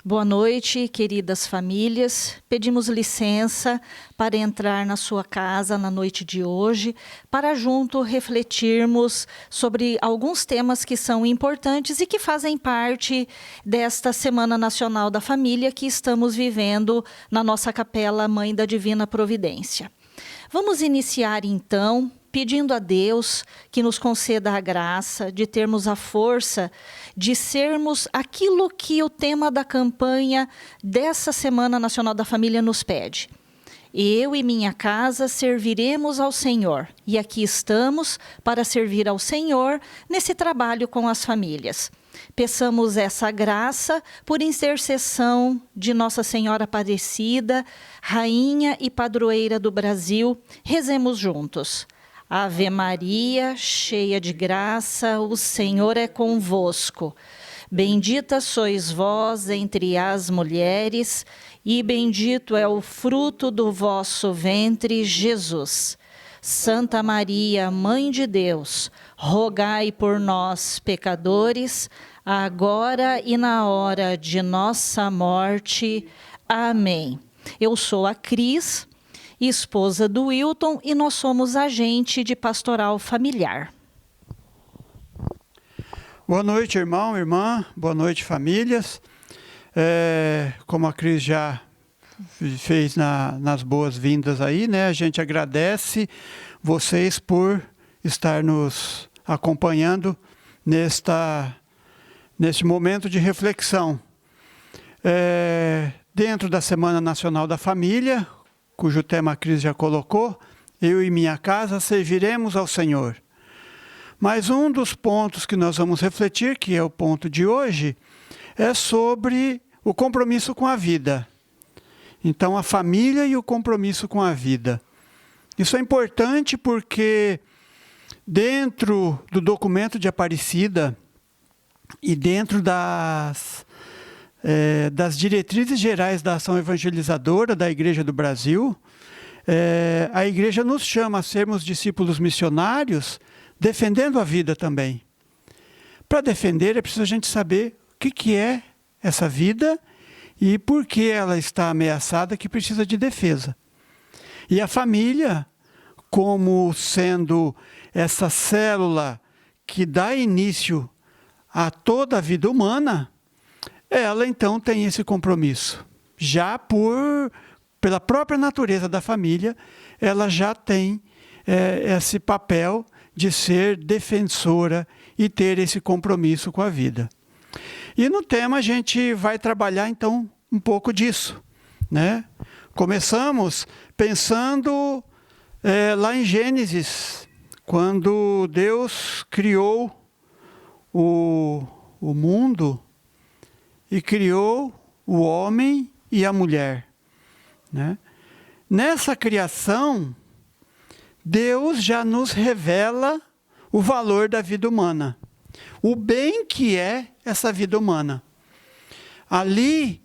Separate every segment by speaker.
Speaker 1: Boa noite, queridas famílias. Pedimos licença para entrar na sua casa na noite de hoje, para junto refletirmos sobre alguns temas que são importantes e que fazem parte desta Semana Nacional da Família que estamos vivendo na nossa Capela Mãe da Divina Providência. Vamos iniciar então pedindo a Deus que nos conceda a graça de termos a força de sermos aquilo que o tema da campanha dessa Semana Nacional da Família nos pede. Eu e minha casa serviremos ao Senhor. E aqui estamos para servir ao Senhor nesse trabalho com as famílias. Peçamos essa graça por intercessão de Nossa Senhora Aparecida, Rainha e Padroeira do Brasil. Rezemos juntos. Ave Maria, cheia de graça, o Senhor é convosco. Bendita sois vós entre as mulheres, e bendito é o fruto do vosso ventre, Jesus. Santa Maria, Mãe de Deus, rogai por nós, pecadores, agora e na hora de nossa morte. Amém. Eu sou a Cris, esposa do Wilton, e nós somos agente de pastoral familiar.
Speaker 2: Boa noite, irmão, irmã. Boa noite, famílias. Como a Cris já fez nas boas-vindas aí, né? A gente agradece vocês por estar nos acompanhando neste momento de reflexão. Dentro da Semana Nacional da Família, cujo tema a Cris já colocou, eu e minha casa serviremos ao Senhor. Mas um dos pontos que nós vamos refletir, que é o ponto de hoje, é sobre o compromisso com a vida. Então, a família e o compromisso com a vida. Isso é importante porque dentro do documento de Aparecida e dentro das diretrizes gerais da ação evangelizadora da Igreja do Brasil, a Igreja nos chama a sermos discípulos missionários, defendendo a vida também. Para defender é preciso a gente saber o que é essa vida e por que ela está ameaçada, que precisa de defesa. E a família, como sendo essa célula que dá início a toda a vida humana, ela então tem esse compromisso. Já pela própria natureza da família, ela já tem esse papel de ser defensora e ter esse compromisso com a vida. E no tema a gente vai trabalhar então um pouco disso, né? Começamos pensando lá em Gênesis, quando Deus criou o mundo e criou o homem e a mulher, né? Nessa criação, Deus já nos revela o valor da vida humana, o bem que é essa vida humana. Ali,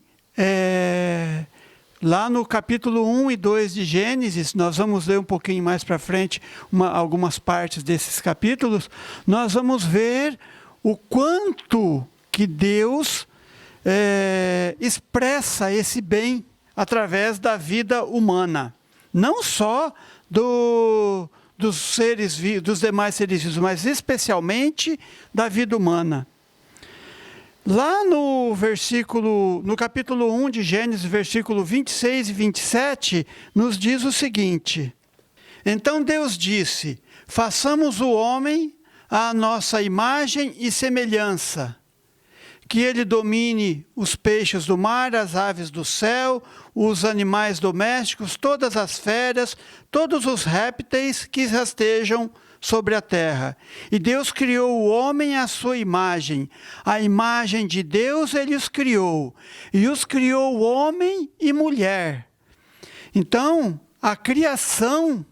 Speaker 2: lá no capítulo 1 e 2 de Gênesis, nós vamos ler um pouquinho mais para frente algumas partes desses capítulos, nós vamos ver o quanto que Deus expressa esse bem através da vida humana. Não só dos demais seres vivos, mas especialmente da vida humana. Lá no capítulo 1 de Gênesis, versículo 26 e 27, nos diz o seguinte: Então Deus disse, façamos o homem à nossa imagem e semelhança, que ele domine os peixes do mar, as aves do céu, os animais domésticos, todas as feras, todos os répteis que rastejam sobre a terra. E Deus criou o homem à sua imagem. A imagem de Deus ele os criou. E os criou homem e mulher. Então, a criação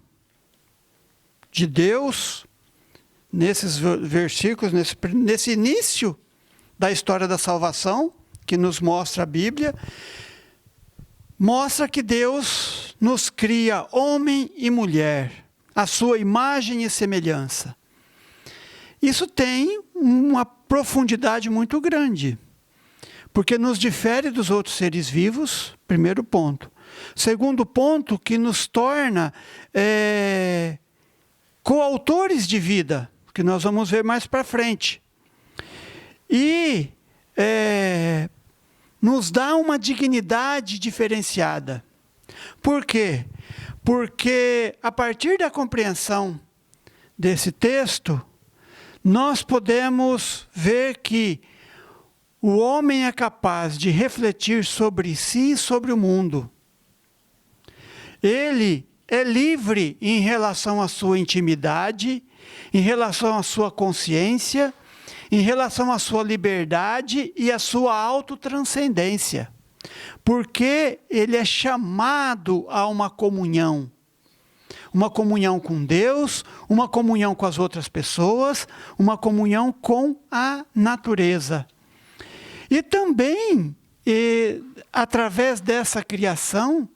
Speaker 2: de Deus, nesses versículos, nesse início da história da salvação, que nos mostra a Bíblia, mostra que Deus nos cria homem e mulher, a sua imagem e semelhança. Isso tem uma profundidade muito grande, porque nos difere dos outros seres vivos, primeiro ponto. Segundo ponto, que nos torna coautores de vida, que nós vamos ver mais para frente. E nos dá uma dignidade diferenciada. Por quê? Porque a partir da compreensão desse texto, nós podemos ver que o homem é capaz de refletir sobre si e sobre o mundo. Ele é livre em relação à sua intimidade, em relação à sua consciência, em relação à sua liberdade e à sua autotranscendência. Porque ele é chamado a uma comunhão. Uma comunhão com Deus, uma comunhão com as outras pessoas, uma comunhão com a natureza. E também, através dessa criação,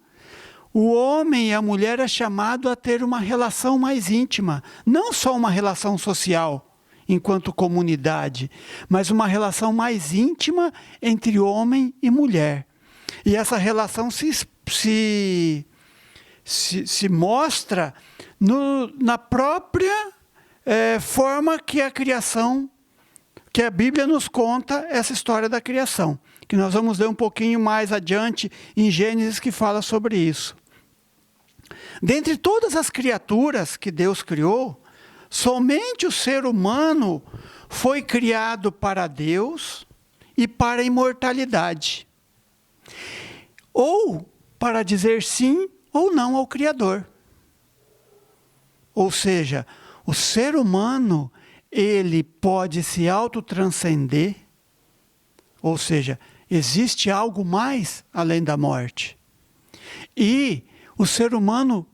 Speaker 2: o homem e a mulher é chamado a ter uma relação mais íntima. Não só uma relação social, enquanto comunidade, mas uma relação mais íntima entre homem e mulher. E essa relação se mostra na própria forma que a criação, que a Bíblia nos conta essa história da criação, que nós vamos ler um pouquinho mais adiante em Gênesis, que fala sobre isso. Dentre todas as criaturas que Deus criou, somente o ser humano foi criado para Deus e para a imortalidade. Ou para dizer sim ou não ao Criador. Ou seja, o ser humano, ele pode se autotranscender, ou seja, existe algo mais além da morte. E o ser humano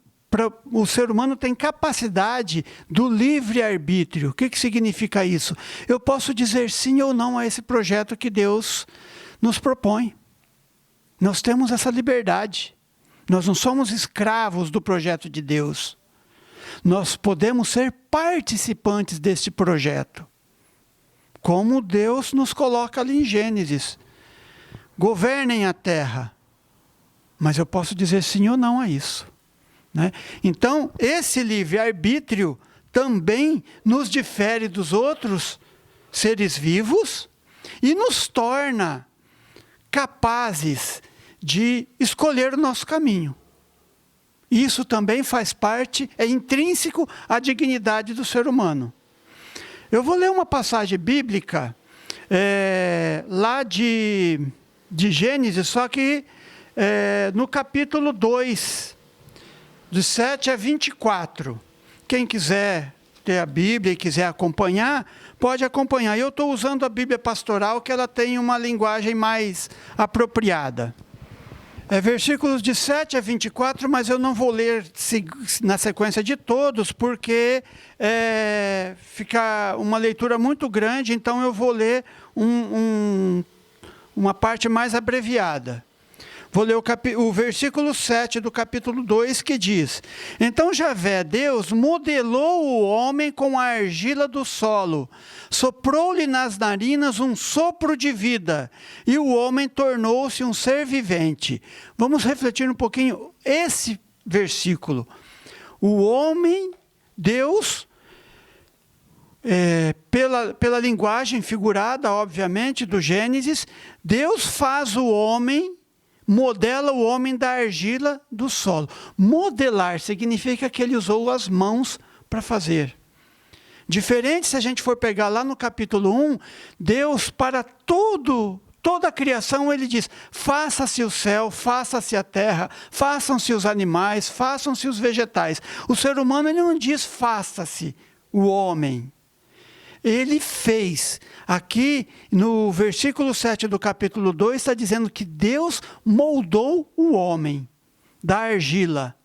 Speaker 2: tem capacidade do livre-arbítrio. O que significa isso? Eu posso dizer sim ou não a esse projeto que Deus nos propõe. Nós temos essa liberdade. Nós não somos escravos do projeto de Deus. Nós podemos ser participantes deste projeto. Como Deus nos coloca ali em Gênesis. Governem a terra. Mas eu posso dizer sim ou não a isso. Né? Então, esse livre-arbítrio também nos difere dos outros seres vivos e nos torna capazes de escolher o nosso caminho. Isso também faz parte, é intrínseco à dignidade do ser humano. Eu vou ler uma passagem bíblica lá de Gênesis, só que no capítulo 2, de 7 a 24. Quem quiser ter a Bíblia e quiser acompanhar, pode acompanhar. Eu estou usando a Bíblia Pastoral, que ela tem uma linguagem mais apropriada. Versículos de 7 a 24, mas eu não vou ler na sequência de todos, porque fica uma leitura muito grande, então eu vou ler uma parte mais abreviada. Vou ler o versículo 7 do capítulo 2, que diz: Então Javé, Deus, modelou o homem com a argila do solo, soprou-lhe nas narinas um sopro de vida, e o homem tornou-se um ser vivente. Vamos refletir um pouquinho esse versículo. O homem, Deus, pela linguagem figurada, obviamente, do Gênesis, Deus faz o homem, modela o homem da argila do solo. Modelar significa que ele usou as mãos para fazer. Diferente se a gente for pegar lá no capítulo 1, Deus para toda a criação ele diz: faça-se o céu, faça-se a terra, façam-se os animais, façam-se os vegetais. O ser humano ele não diz faça-se o homem. Ele fez. Aqui no versículo 7 do capítulo 2 está dizendo que Deus moldou o homem da argila.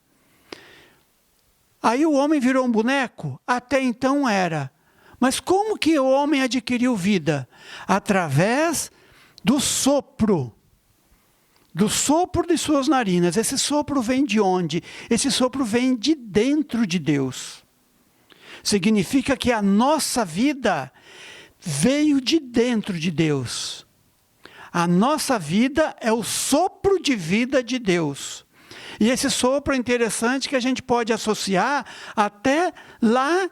Speaker 2: Aí o homem virou um boneco? Até então era. Mas como que o homem adquiriu vida? Através do sopro. Do sopro de suas narinas. Esse sopro vem de onde? Esse sopro vem de dentro de Deus. Significa que a nossa vida veio de dentro de Deus. A nossa vida é o sopro de vida de Deus. E esse sopro é interessante que a gente pode associar até lá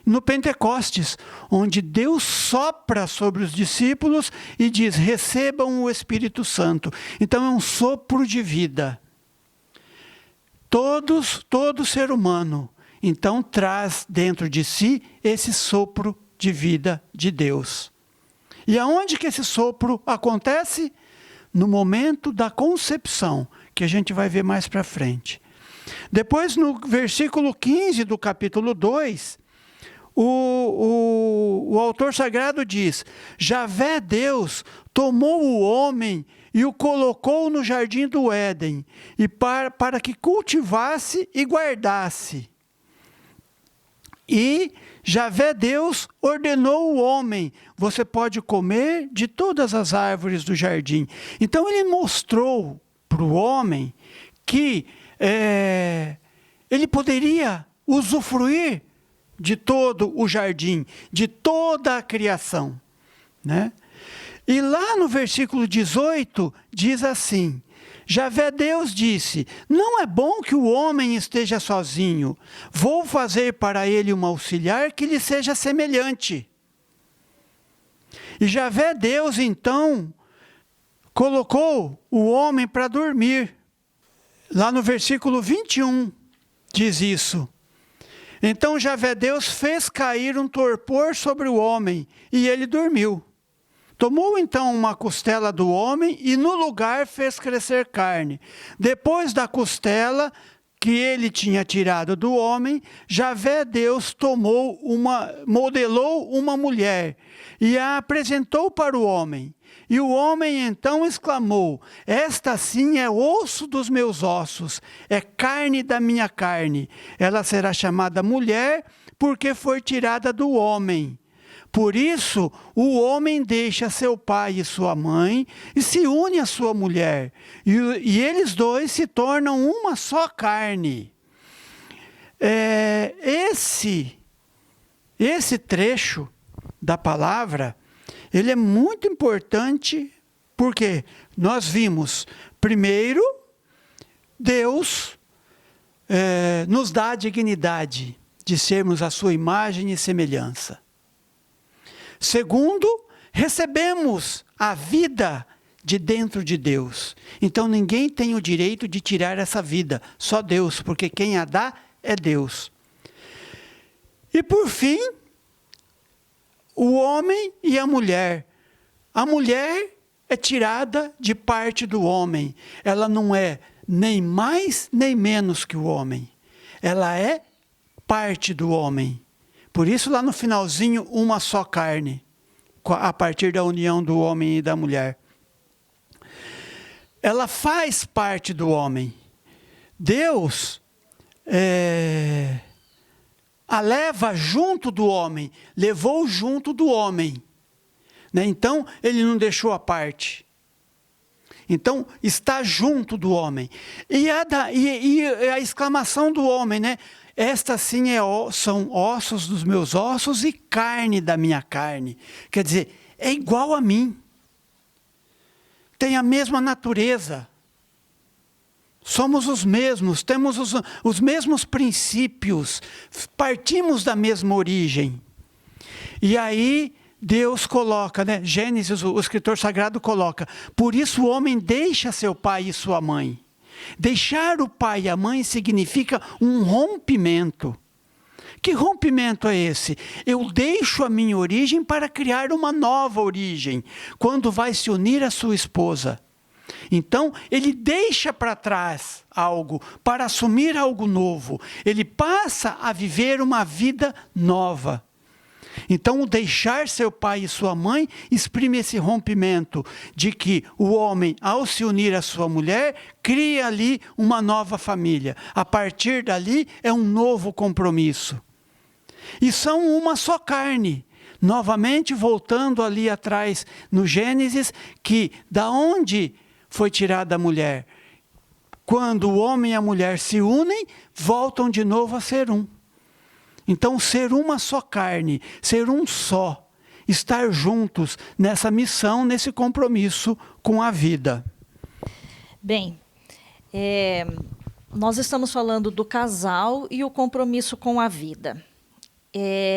Speaker 2: no Pentecostes, onde Deus sopra sobre os discípulos e diz: recebam o Espírito Santo. Então é um sopro de vida. Todo ser humano, então, traz dentro de si esse sopro de vida de Deus. E aonde que esse sopro acontece? No momento da concepção, que a gente vai ver mais para frente. Depois, no versículo 15 do capítulo 2, o autor sagrado diz: Javé Deus tomou o homem e o colocou no jardim do Éden, e para que cultivasse e guardasse. E Javé Deus ordenou o homem: você pode comer de todas as árvores do jardim. Então ele mostrou para o homem que ele poderia usufruir de todo o jardim, de toda a criação, né? E lá no versículo 18 diz assim: Javé Deus disse: não é bom que o homem esteja sozinho. Vou fazer para ele um auxiliar que lhe seja semelhante. E Javé Deus então colocou o homem para dormir. Lá no versículo 21 diz isso. Então Javé Deus fez cair um torpor sobre o homem e ele dormiu. Tomou então uma costela do homem e no lugar fez crescer carne. Depois da costela que ele tinha tirado do homem, Javé Deus modelou uma mulher e a apresentou para o homem. E o homem então exclamou: esta sim é osso dos meus ossos, é carne da minha carne. Ela será chamada mulher porque foi tirada do homem. Por isso, o homem deixa seu pai e sua mãe e se une à sua mulher. E eles dois se tornam uma só carne. Esse trecho da palavra, ele é muito importante porque nós vimos, primeiro, Deus nos dá a dignidade de sermos a sua imagem e semelhança. Segundo, recebemos a vida de dentro de Deus. Então ninguém tem o direito de tirar essa vida, só Deus, porque quem a dá é Deus. E por fim, o homem e a mulher. A mulher é tirada de parte do homem. Ela não é nem mais nem menos que o homem. Ela é parte do homem. Por isso, lá no finalzinho, uma só carne, a partir da união do homem e da mulher. Ela faz parte do homem. Deus a leva junto do homem, levou junto do homem. Né? Então, ele não deixou a parte. Então, está junto do homem. E a exclamação do homem, né? Esta sim são ossos dos meus ossos e carne da minha carne. Quer dizer, é igual a mim. Tem a mesma natureza. Somos os mesmos, temos os mesmos princípios. Partimos da mesma origem. E aí Deus coloca, né? Gênesis, o escritor sagrado coloca: por isso o homem deixa seu pai e sua mãe. Deixar o pai e a mãe significa um rompimento. Que rompimento é esse? Eu deixo a minha origem para criar uma nova origem, quando vai se unir à sua esposa. Então, ele deixa para trás algo, para assumir algo novo. Ele passa a viver uma vida nova. Então, o deixar seu pai e sua mãe exprime esse rompimento de que o homem, ao se unir à sua mulher, cria ali uma nova família. A partir dali, é um novo compromisso. E são uma só carne. Novamente, voltando ali atrás no Gênesis, que da onde foi tirada a mulher? Quando o homem e a mulher se unem, voltam de novo a ser um. Então, ser uma só carne, ser um só. estar juntos nessa missão, nesse compromisso com a vida.
Speaker 1: Bem, nós estamos falando do casal e o compromisso com a vida.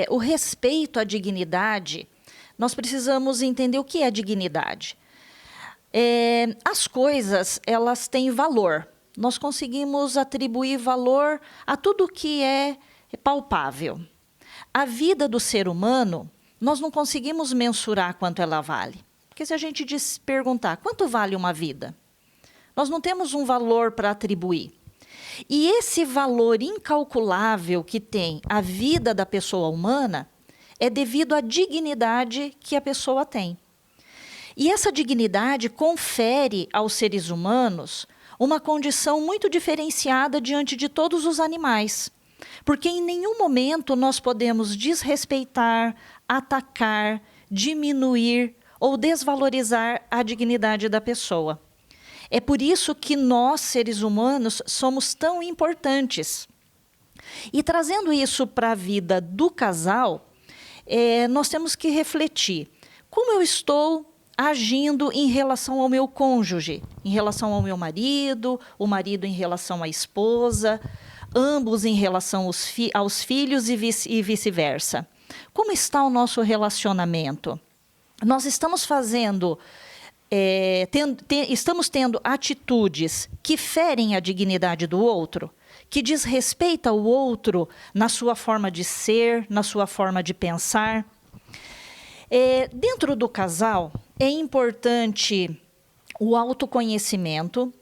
Speaker 1: O respeito à dignidade, nós precisamos entender o que é dignidade. As coisas, elas têm valor. Nós conseguimos atribuir valor a tudo que é palpável. A vida do ser humano, nós não conseguimos mensurar quanto ela vale. Porque se a gente perguntar, quanto vale uma vida? Nós não temos um valor para atribuir. E esse valor incalculável que tem a vida da pessoa humana é devido à dignidade que a pessoa tem. E essa dignidade confere aos seres humanos uma condição muito diferenciada diante de todos os animais. Porque em nenhum momento nós podemos desrespeitar, atacar, diminuir ou desvalorizar a dignidade da pessoa. É por isso que nós, seres humanos, somos tão importantes. E trazendo isso para a vida do casal, nós temos que refletir. Como eu estou agindo em relação ao meu cônjuge, em relação ao meu marido, o marido em relação à esposa, ambos em relação aos filhos e vice-versa. Como está o nosso relacionamento? Nós estamos fazendo, estamos tendo atitudes que ferem a dignidade do outro, que desrespeitam o outro na sua forma de ser, na sua forma de pensar. Dentro do casal, é importante o autoconhecimento,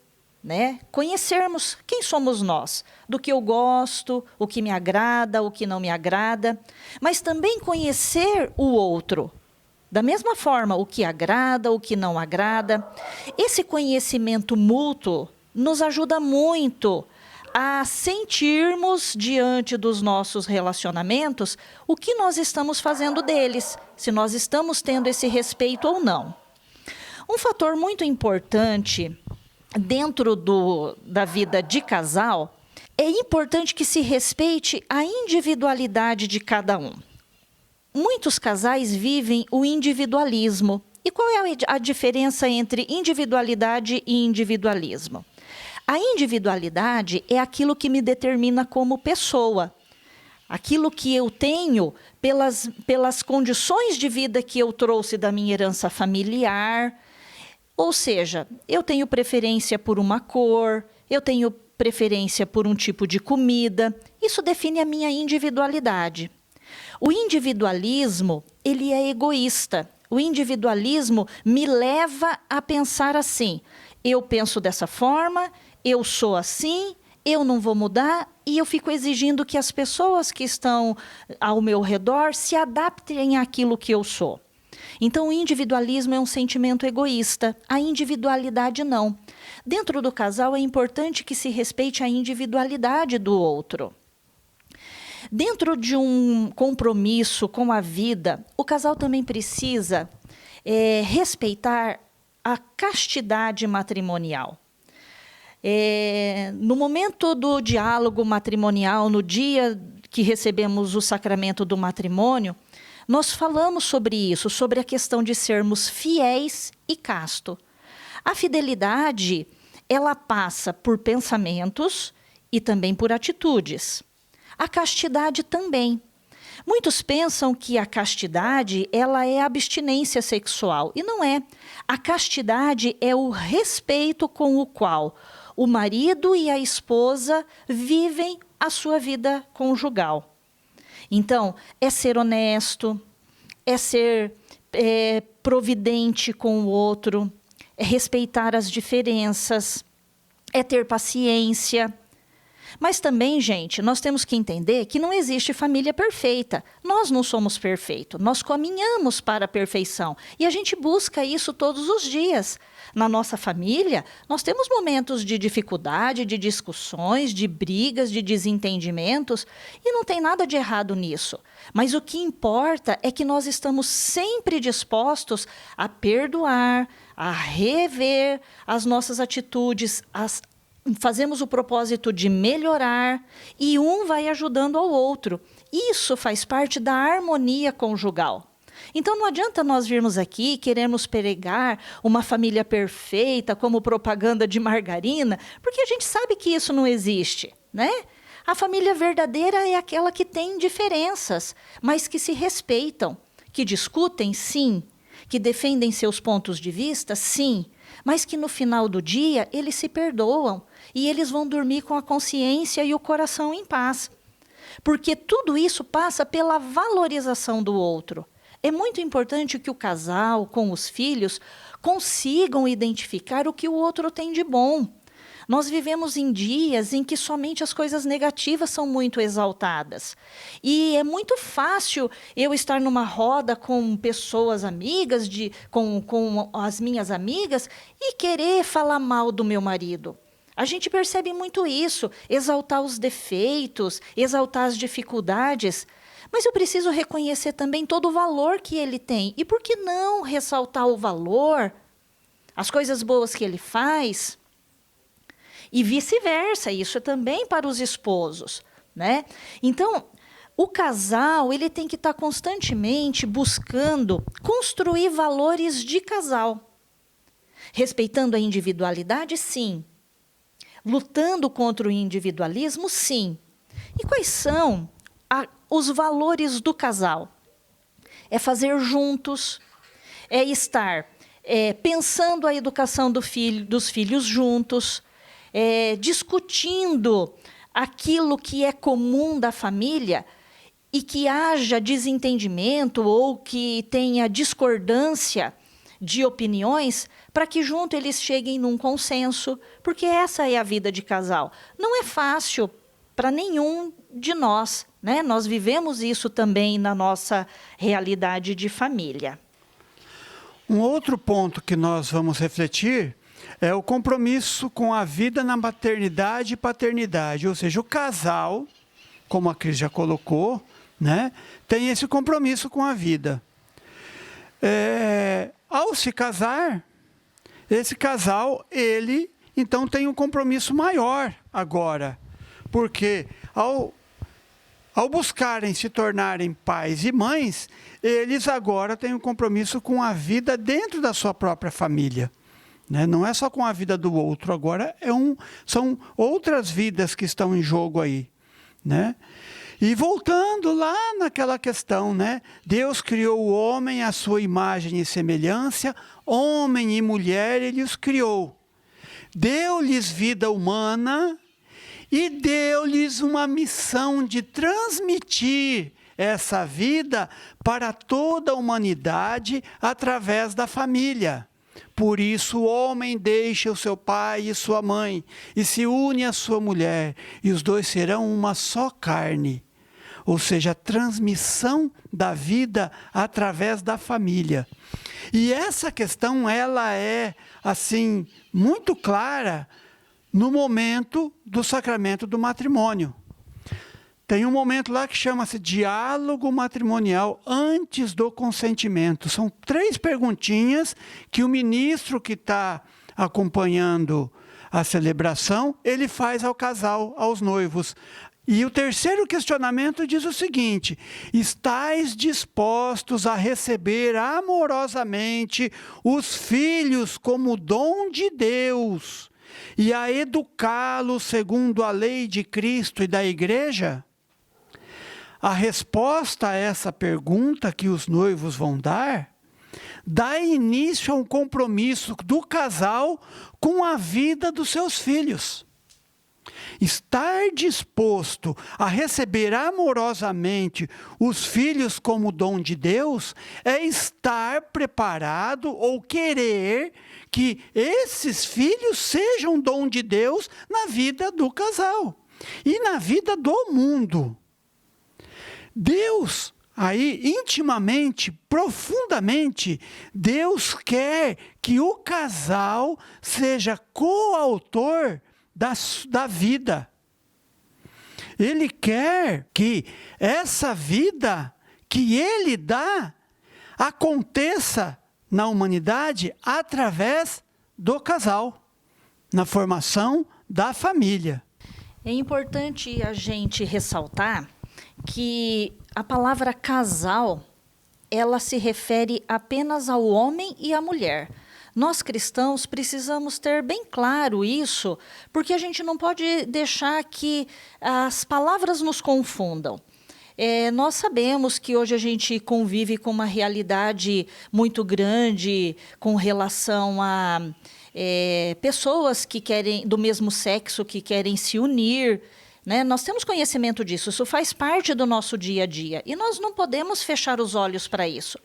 Speaker 1: né? Conhecermos quem somos nós, do que eu gosto, o que me agrada, o que não me agrada, mas também conhecer o outro. Da mesma forma, o que agrada, o que não agrada. Esse conhecimento mútuo nos ajuda muito a sentirmos diante dos nossos relacionamentos o que nós estamos fazendo deles, se nós estamos tendo esse respeito ou não. Um fator muito importante dentro da vida de casal, é importante que se respeite a individualidade de cada um. Muitos casais vivem o individualismo. E qual é a diferença entre individualidade e individualismo? A individualidade é aquilo que me determina como pessoa. Aquilo que eu tenho pelas condições de vida que eu trouxe da minha herança familiar. Ou seja, eu tenho preferência por uma cor, eu tenho preferência por um tipo de comida. Isso define a minha individualidade. O individualismo, ele é egoísta. O individualismo me leva a pensar assim: eu penso dessa forma, eu sou assim, eu não vou mudar, e eu fico exigindo que as pessoas que estão ao meu redor se adaptem àquilo que eu sou. Então, o individualismo é um sentimento egoísta, a individualidade não. Dentro do casal, é importante que se respeite a individualidade do outro. Dentro de um compromisso com a vida, o casal também precisa respeitar a castidade matrimonial. No momento do diálogo matrimonial, no dia que recebemos o sacramento do matrimônio, nós falamos sobre isso, sobre a questão de sermos fiéis e casto. A fidelidade, ela passa por pensamentos e também por atitudes. A castidade também. Muitos pensam que a castidade, ela é abstinência sexual, e não é. A castidade é o respeito com o qual o marido e a esposa vivem a sua vida conjugal. Então, é ser honesto, é ser providente com o outro, é respeitar as diferenças, é ter paciência. Mas também, gente, nós temos que entender que não existe família perfeita. Nós não somos perfeitos, nós caminhamos para a perfeição. E a gente busca isso todos os dias. Na nossa família, nós temos momentos de dificuldade, de discussões, de brigas, de desentendimentos, e não tem nada de errado nisso. Mas o que importa é que nós estamos sempre dispostos a perdoar, a rever as nossas atitudes, fazemos o propósito de melhorar, e um vai ajudando ao outro. Isso faz parte da harmonia conjugal. Então não adianta nós virmos aqui e queremos pregar uma família perfeita como propaganda de margarina, porque a gente sabe que isso não existe, né? A família verdadeira é aquela que tem diferenças, mas que se respeitam, que discutem, sim, que defendem seus pontos de vista, sim, mas que no final do dia eles se perdoam e eles vão dormir com a consciência e o coração em paz. Porque tudo isso passa pela valorização do outro. É muito importante que o casal, com os filhos, consigam identificar o que o outro tem de bom. Nós vivemos em dias em que somente as coisas negativas são muito exaltadas. E é muito fácil eu estar numa roda com pessoas amigas, com as minhas amigas, e querer falar mal do meu marido. A gente percebe muito isso, exaltar os defeitos, exaltar as dificuldades. Mas eu preciso reconhecer também todo o valor que ele tem. E por que não ressaltar o valor, as coisas boas que ele faz? E vice-versa, isso é também para os esposos, né? Então, o casal, ele tem que estar constantemente buscando construir valores de casal. Respeitando a individualidade, sim. Lutando contra o individualismo, sim. E quais são os valores do casal? É fazer juntos, é estar pensando a educação dos filhos juntos, discutindo aquilo que é comum da família e que haja desentendimento ou que tenha discordância de opiniões, para que junto eles cheguem num consenso, porque essa é a vida de casal. Não é fácil para nenhum de nós, né? Nós vivemos isso também na nossa realidade de família.
Speaker 2: Um outro ponto que nós vamos refletir é o compromisso com a vida na maternidade e paternidade, ou seja, o casal, como a Cris já colocou, né, tem esse compromisso com a vida. Ao se casar, esse casal, ele então tem um compromisso maior agora, porque ao buscarem se tornarem pais e mães, eles agora têm um compromisso com a vida dentro da sua própria família. Né? Não é só com a vida do outro, agora são outras vidas que estão em jogo aí. Né? E voltando lá naquela questão, né? Deus criou o homem à sua imagem e semelhança, homem e mulher ele os criou. Deu-lhes vida humana e deu-lhes uma missão de transmitir essa vida para toda a humanidade através da família. Por isso o homem deixa o seu pai e sua mãe e se une à sua mulher, e os dois serão uma só carne. Ou seja, a transmissão da vida através da família. E essa questão, ela é, assim, muito clara no momento do sacramento do matrimônio. Tem um momento lá que chama-se diálogo matrimonial antes do consentimento. São 3 perguntinhas que o ministro que está acompanhando a celebração, ele faz ao casal, aos noivos. E o terceiro questionamento diz o seguinte: estais dispostos a receber amorosamente os filhos como dom de Deus e a educá-los segundo a lei de Cristo e da Igreja? A resposta a essa pergunta que os noivos vão dar dá início a um compromisso do casal com a vida dos seus filhos. Estar disposto a receber amorosamente os filhos como dom de Deus é estar preparado ou querer que esses filhos sejam dom de Deus na vida do casal e na vida do mundo. Deus, aí intimamente, profundamente, Deus quer que o casal seja coautor da vida. Ele quer que essa vida que ele dá aconteça na humanidade através do casal, na formação da família.
Speaker 1: É importante a gente ressaltar que a palavra casal ela se refere apenas ao homem e à mulher. Nós cristãos precisamos ter bem claro isso, porque a gente não pode deixar que as palavras nos confundam. Nós sabemos que hoje a gente convive com uma realidade muito grande com relação a pessoas que querem do mesmo sexo, que querem se unir, né? Nós temos conhecimento disso, isso faz parte do nosso dia a dia e nós não podemos fechar os olhos para isso.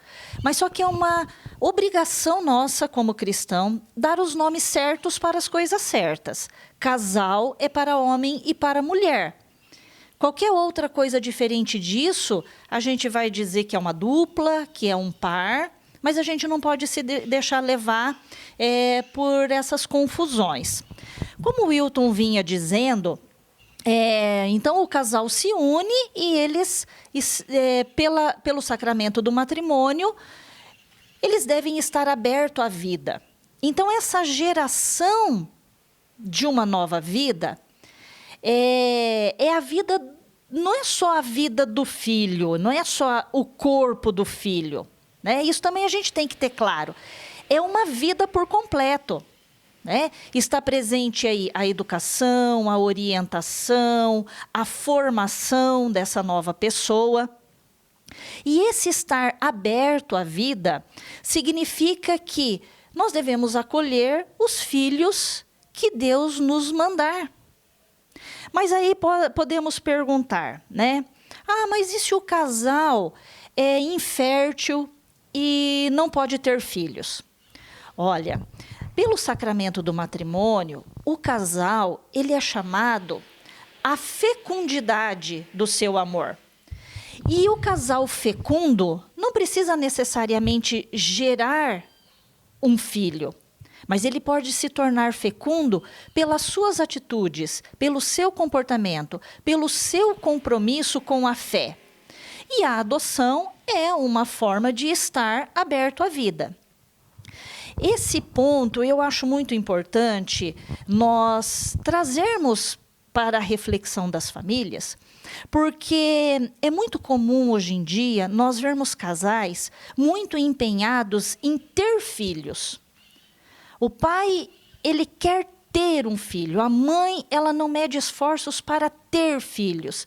Speaker 1: Mas só que é uma obrigação nossa como cristão dar os nomes certos para as coisas certas. Casal é para homem e para mulher. Qualquer outra coisa diferente disso, a gente vai dizer que é uma dupla, que é um par, mas a gente não pode se deixar levar por essas confusões. Como o Wilton vinha dizendo, então o casal se une e eles, pelo sacramento do matrimônio, eles devem estar abertos à vida. Então essa geração de uma nova vida é a vida, não é só a vida do filho, não é só o corpo do filho, né? Isso também a gente tem que ter claro. É uma vida por completo. Né? Está presente aí a educação, a orientação, a formação dessa nova pessoa. E esse estar aberto à vida significa que nós devemos acolher os filhos que Deus nos mandar. Mas aí podemos perguntar, né? Mas e se o casal é infértil e não pode ter filhos? Olha, pelo sacramento do matrimônio, o casal ele é chamado à fecundidade do seu amor. E o casal fecundo não precisa necessariamente gerar um filho, mas ele pode se tornar fecundo pelas suas atitudes, pelo seu comportamento, pelo seu compromisso com a fé. E a adoção é uma forma de estar aberto à vida. Esse ponto eu acho muito importante nós trazermos para a reflexão das famílias, porque é muito comum hoje em dia nós vermos casais muito empenhados em ter filhos. O pai, ele quer ter um filho, a mãe, ela não mede esforços para ter filhos.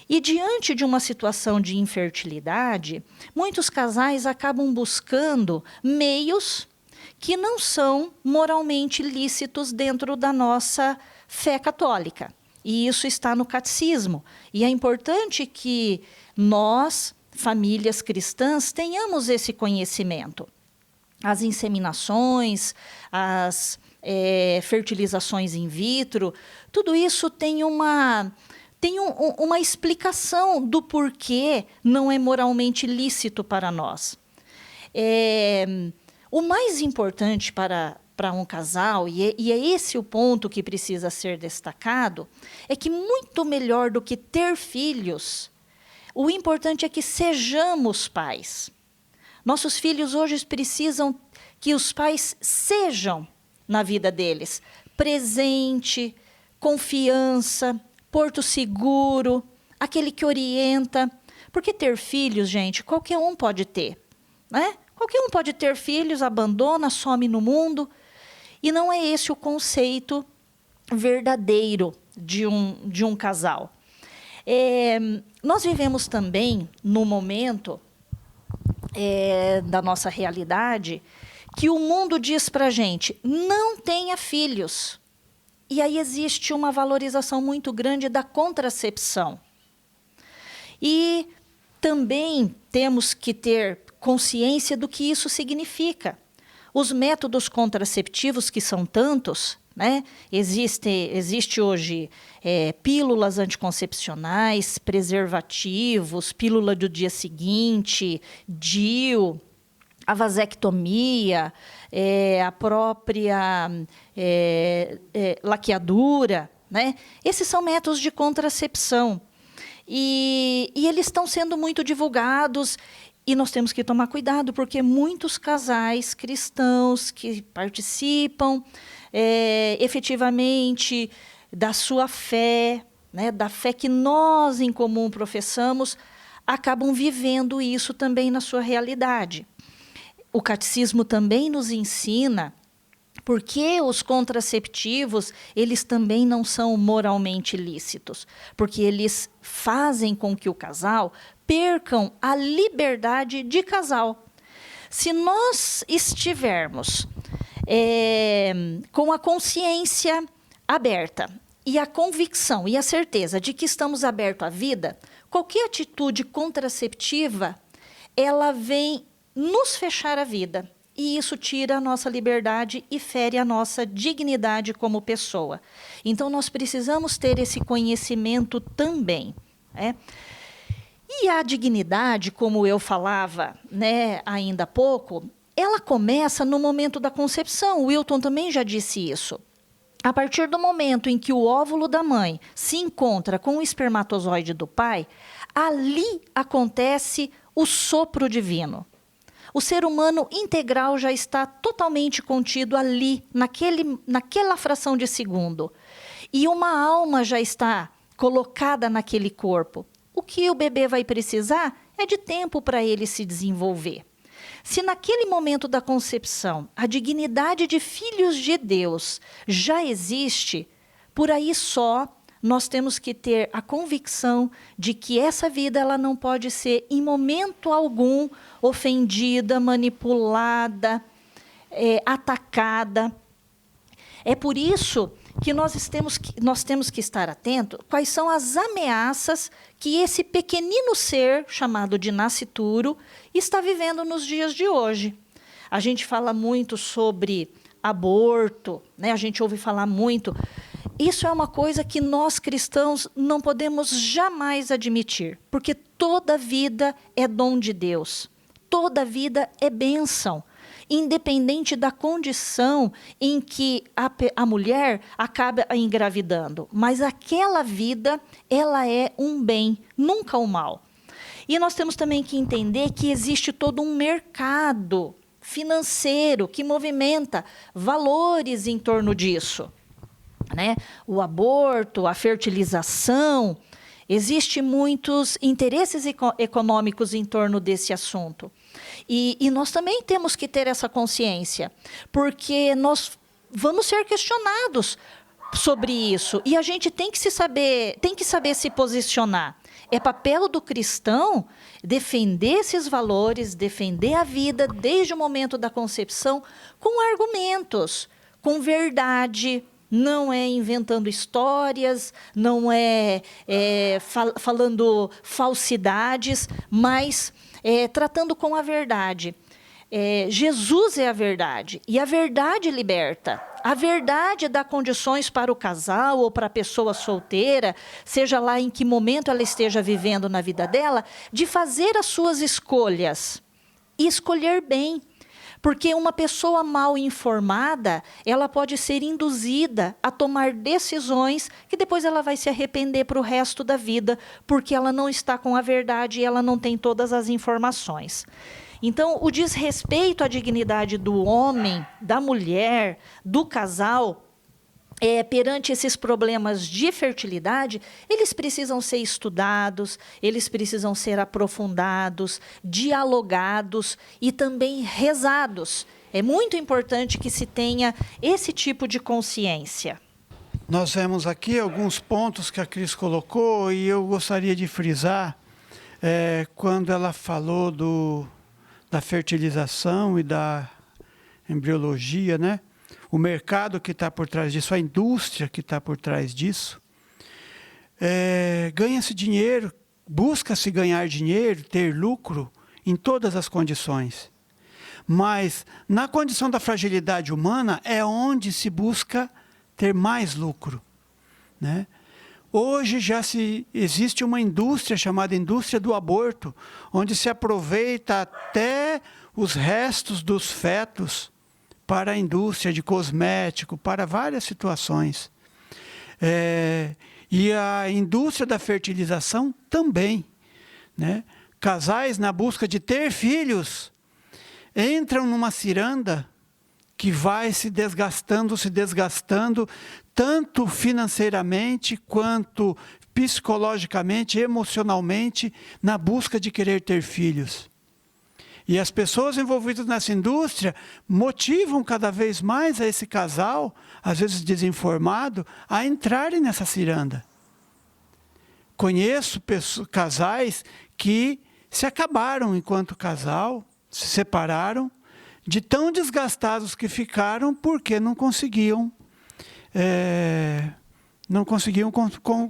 Speaker 1: E diante de uma situação de infertilidade, muitos casais acabam buscando meios que não são moralmente lícitos dentro da nossa fé católica. E isso está no catecismo. E é importante que nós, famílias cristãs, tenhamos esse conhecimento. As inseminações, as fertilizações in vitro, tudo isso tem uma explicação do porquê não é moralmente lícito para nós. O mais importante para um casal, e é esse o ponto que precisa ser destacado, é que muito melhor do que ter filhos, o importante é que sejamos pais. Nossos filhos hoje precisam que os pais sejam na vida deles presente, confiança, porto seguro, aquele que orienta. Porque ter filhos, gente, qualquer um pode ter, né? Qualquer um pode ter filhos, abandona, some no mundo. E não é esse o conceito verdadeiro de um casal. Nós vivemos também no momento da nossa realidade que o mundo diz para a gente, não tenha filhos. E aí existe uma valorização muito grande da contracepção. E também temos que ter consciência do que isso significa. Os métodos contraceptivos, que são tantos, né? Existe hoje pílulas anticoncepcionais, preservativos, pílula do dia seguinte, DIU, a vasectomia, a própria laqueadura, né? Esses são métodos de contracepção. E eles estão sendo muito divulgados. E nós temos que tomar cuidado, porque muitos casais cristãos que participam efetivamente da sua fé, né, da fé que nós em comum professamos, acabam vivendo isso também na sua realidade. O catecismo também nos ensina porque os contraceptivos, eles também não são moralmente lícitos, porque eles fazem com que o casal percam a liberdade de casal. Se nós estivermos com a consciência aberta e a convicção e a certeza de que estamos abertos à vida, qualquer atitude contraceptiva, ela vem nos fechar a vida. E isso tira a nossa liberdade e fere a nossa dignidade como pessoa. Então, nós precisamos ter esse conhecimento também. Né? E a dignidade, como eu falava, né, ainda há pouco, ela começa no momento da concepção. O Wilton também já disse isso. A partir do momento em que o óvulo da mãe se encontra com o espermatozoide do pai, ali acontece o sopro divino. O ser humano integral já está totalmente contido ali, naquela fração de segundo. E uma alma já está colocada naquele corpo. O que o bebê vai precisar é de tempo para ele se desenvolver. Se naquele momento da concepção a dignidade de filhos de Deus já existe, por aí só nós temos que ter a convicção de que essa vida ela não pode ser, em momento algum, ofendida, manipulada, atacada. É por isso que nós temos que estar atentos quais são as ameaças que esse pequenino ser, chamado de nascituro, está vivendo nos dias de hoje. A gente fala muito sobre aborto, né? A gente ouve falar muito. Isso é uma coisa que nós cristãos não podemos jamais admitir, porque toda vida é dom de Deus, toda vida é bênção, independente da condição em que a mulher acaba engravidando. Mas aquela vida, ela é um bem, nunca o mal. E nós temos também que entender que existe todo um mercado financeiro que movimenta valores em torno disso. Né? O aborto, a fertilização, existem muitos interesses econômicos em torno desse assunto. E nós também temos que ter essa consciência, porque nós vamos ser questionados sobre isso, e a gente tem que saber se posicionar. É papel do cristão defender esses valores, defender a vida desde o momento da concepção, com argumentos, com verdade. Não é inventando histórias, não é, falando falsidades, mas tratando com a verdade. Jesus é a verdade, e a verdade liberta. A verdade dá condições para o casal ou para a pessoa solteira, seja lá em que momento ela esteja vivendo na vida dela, de fazer as suas escolhas e escolher bem. Porque uma pessoa mal informada, ela pode ser induzida a tomar decisões que depois ela vai se arrepender para o resto da vida, porque ela não está com a verdade e ela não tem todas as informações. Então, o desrespeito à dignidade do homem, da mulher, do casal, perante esses problemas de fertilidade, eles precisam ser estudados, eles precisam ser aprofundados, dialogados e também rezados. É muito importante que se tenha esse tipo de consciência.
Speaker 2: Nós vemos aqui alguns pontos que a Cris colocou e eu gostaria de frisar quando ela falou da fertilização e da embriologia, né? O mercado que está por trás disso, a indústria que está por trás disso, ganha-se dinheiro, busca-se ganhar dinheiro, ter lucro em todas as condições. Mas na condição da fragilidade humana é onde se busca ter mais lucro, né? Hoje existe uma indústria chamada indústria do aborto, onde se aproveita até os restos dos fetos para a indústria de cosmético, para várias situações. E a indústria da fertilização também, né? Casais na busca de ter filhos entram numa ciranda que vai se desgastando, tanto financeiramente quanto psicologicamente, emocionalmente, na busca de querer ter filhos. E as pessoas envolvidas nessa indústria motivam cada vez mais a esse casal, às vezes desinformado, a entrarem nessa ciranda. Conheço casais que se acabaram enquanto casal, se separaram, de tão desgastados que ficaram porque não conseguiam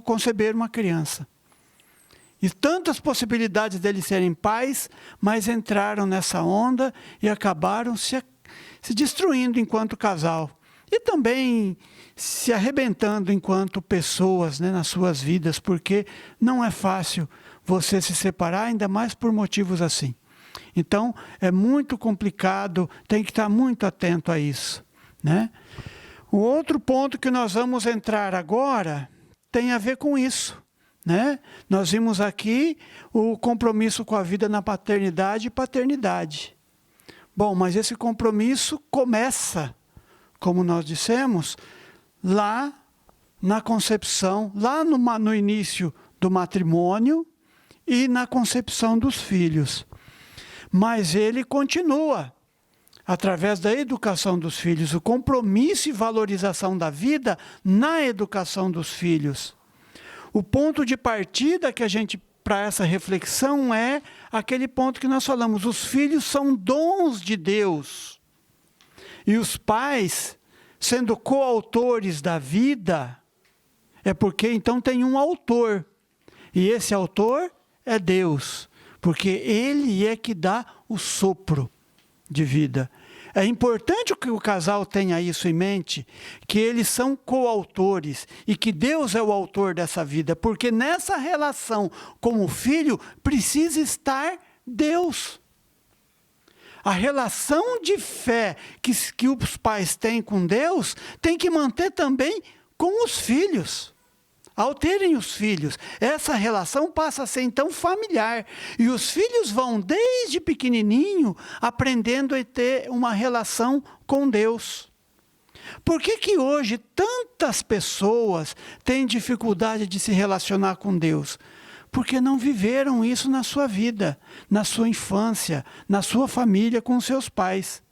Speaker 2: conceber uma criança. E tantas possibilidades deles serem pais, mas entraram nessa onda e acabaram se destruindo enquanto casal. E também se arrebentando enquanto pessoas, né, nas suas vidas, porque não é fácil você se separar, ainda mais por motivos assim. Então, é muito complicado, tem que estar muito atento a isso, né? O outro ponto que nós vamos entrar agora tem a ver com isso, né? Nós vimos aqui o compromisso com a vida na paternidade e paternidade. Bom, mas esse compromisso começa, como nós dissemos, lá na concepção, lá no início do matrimônio e na concepção dos filhos. Mas ele continua, através da educação dos filhos, o compromisso e valorização da vida na educação dos filhos. O ponto de partida que a gente, para essa reflexão, é aquele ponto que nós falamos: os filhos são dons de Deus. E os pais, sendo coautores da vida, é porque então tem um autor. E esse autor é Deus, porque Ele é que dá o sopro de vida. É importante que o casal tenha isso em mente, que eles são coautores e que Deus é o autor dessa vida, porque nessa relação com o filho precisa estar Deus. A relação de fé que os pais têm com Deus tem que manter também com os filhos. Ao terem os filhos, essa relação passa a ser então familiar. E os filhos vão, desde pequenininho, aprendendo a ter uma relação com Deus. Por que hoje tantas pessoas têm dificuldade de se relacionar com Deus? Porque não viveram isso na sua vida, na sua infância, na sua família com seus pais.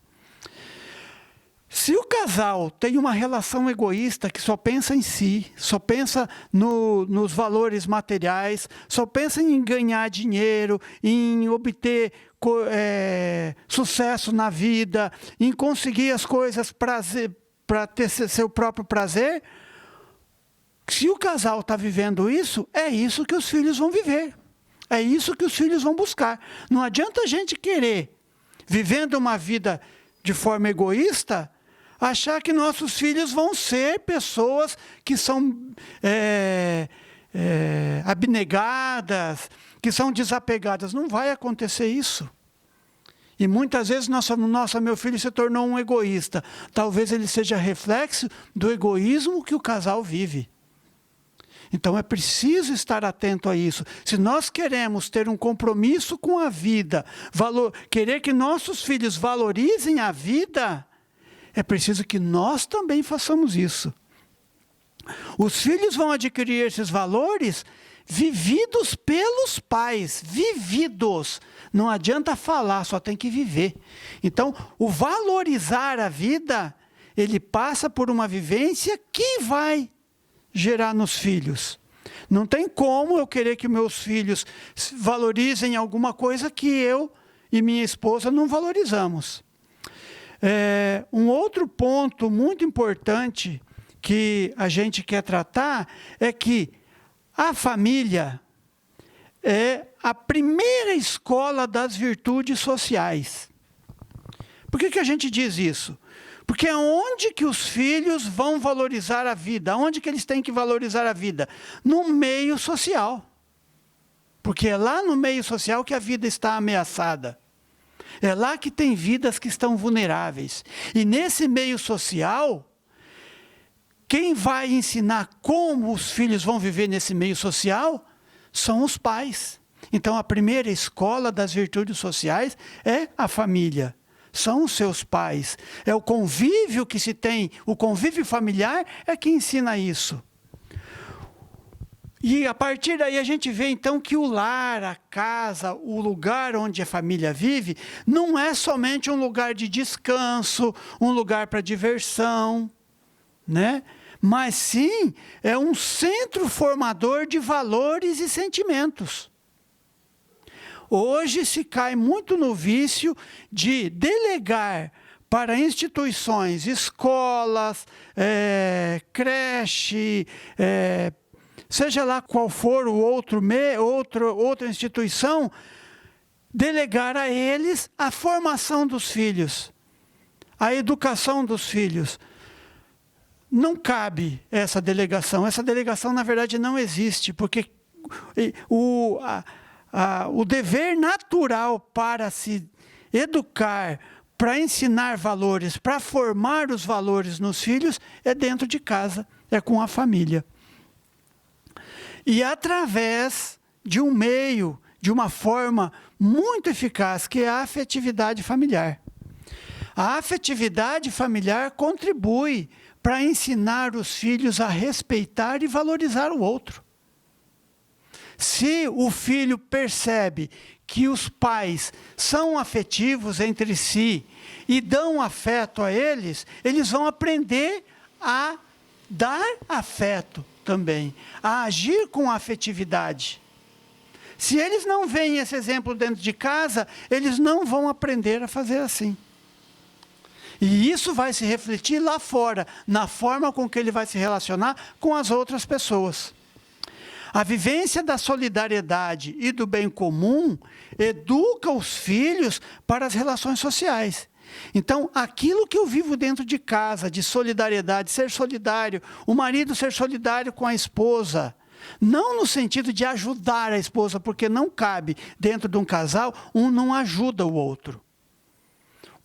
Speaker 2: Se o casal tem uma relação egoísta que só pensa em si, só pensa nos valores materiais, só pensa em ganhar dinheiro, em obter sucesso na vida, em conseguir as coisas para ter seu próprio prazer, se o casal está vivendo isso, é isso que os filhos vão viver. É isso que os filhos vão buscar. Não adianta a gente querer, vivendo uma vida de forma egoísta, achar que nossos filhos vão ser pessoas que são abnegadas, que são desapegadas. Não vai acontecer isso. E muitas vezes, meu filho se tornou um egoísta. Talvez ele seja reflexo do egoísmo que o casal vive. Então é preciso estar atento a isso. Se nós queremos ter um compromisso com a vida, querer que nossos filhos valorizem a vida, é preciso que nós também façamos isso. Os filhos vão adquirir esses valores vividos pelos pais, vividos. Não adianta falar, só tem que viver. Então, o valorizar a vida, ele passa por uma vivência que vai gerar nos filhos. Não tem como eu querer que meus filhos valorizem alguma coisa que eu e minha esposa não valorizamos. Um outro ponto muito importante que a gente quer tratar é que a família é a primeira escola das virtudes sociais. Por que a gente diz isso? Porque é onde que os filhos vão valorizar a vida? Onde que eles têm que valorizar a vida? No meio social. Porque é lá no meio social que a vida está ameaçada. É lá que tem vidas que estão vulneráveis. E nesse meio social, quem vai ensinar como os filhos vão viver nesse meio social são os pais. Então, a primeira escola das virtudes sociais é a família. São os seus pais. É o convívio que se tem, o convívio familiar é que ensina isso. E a partir daí a gente vê então que o lar, a casa, o lugar onde a família vive, não é somente um lugar de descanso, um lugar para diversão, né? Mas sim é um centro formador de valores e sentimentos. Hoje se cai muito no vício de delegar para instituições, escolas, creche, seja lá qual for o outra instituição, delegar a eles a formação dos filhos, a educação dos filhos. Não cabe essa delegação. Essa delegação, na verdade, não existe, porque o dever natural para se educar, para ensinar valores, para formar os valores nos filhos, é dentro de casa, é com a família. E através de um meio, de uma forma muito eficaz, que é a afetividade familiar. A afetividade familiar contribui para ensinar os filhos a respeitar e valorizar o outro. Se o filho percebe que os pais são afetivos entre si e dão afeto a eles, eles vão aprender a dar afeto também, a agir com afetividade. Se eles não veem esse exemplo dentro de casa, eles não vão aprender a fazer assim. E isso vai se refletir lá fora, na forma com que ele vai se relacionar com as outras pessoas. A vivência da solidariedade e do bem comum educa os filhos para as relações sociais. Então, aquilo que eu vivo dentro de casa, de solidariedade, ser solidário, o marido ser solidário com a esposa, não no sentido de ajudar a esposa, porque não cabe dentro de um casal, um não ajuda o outro.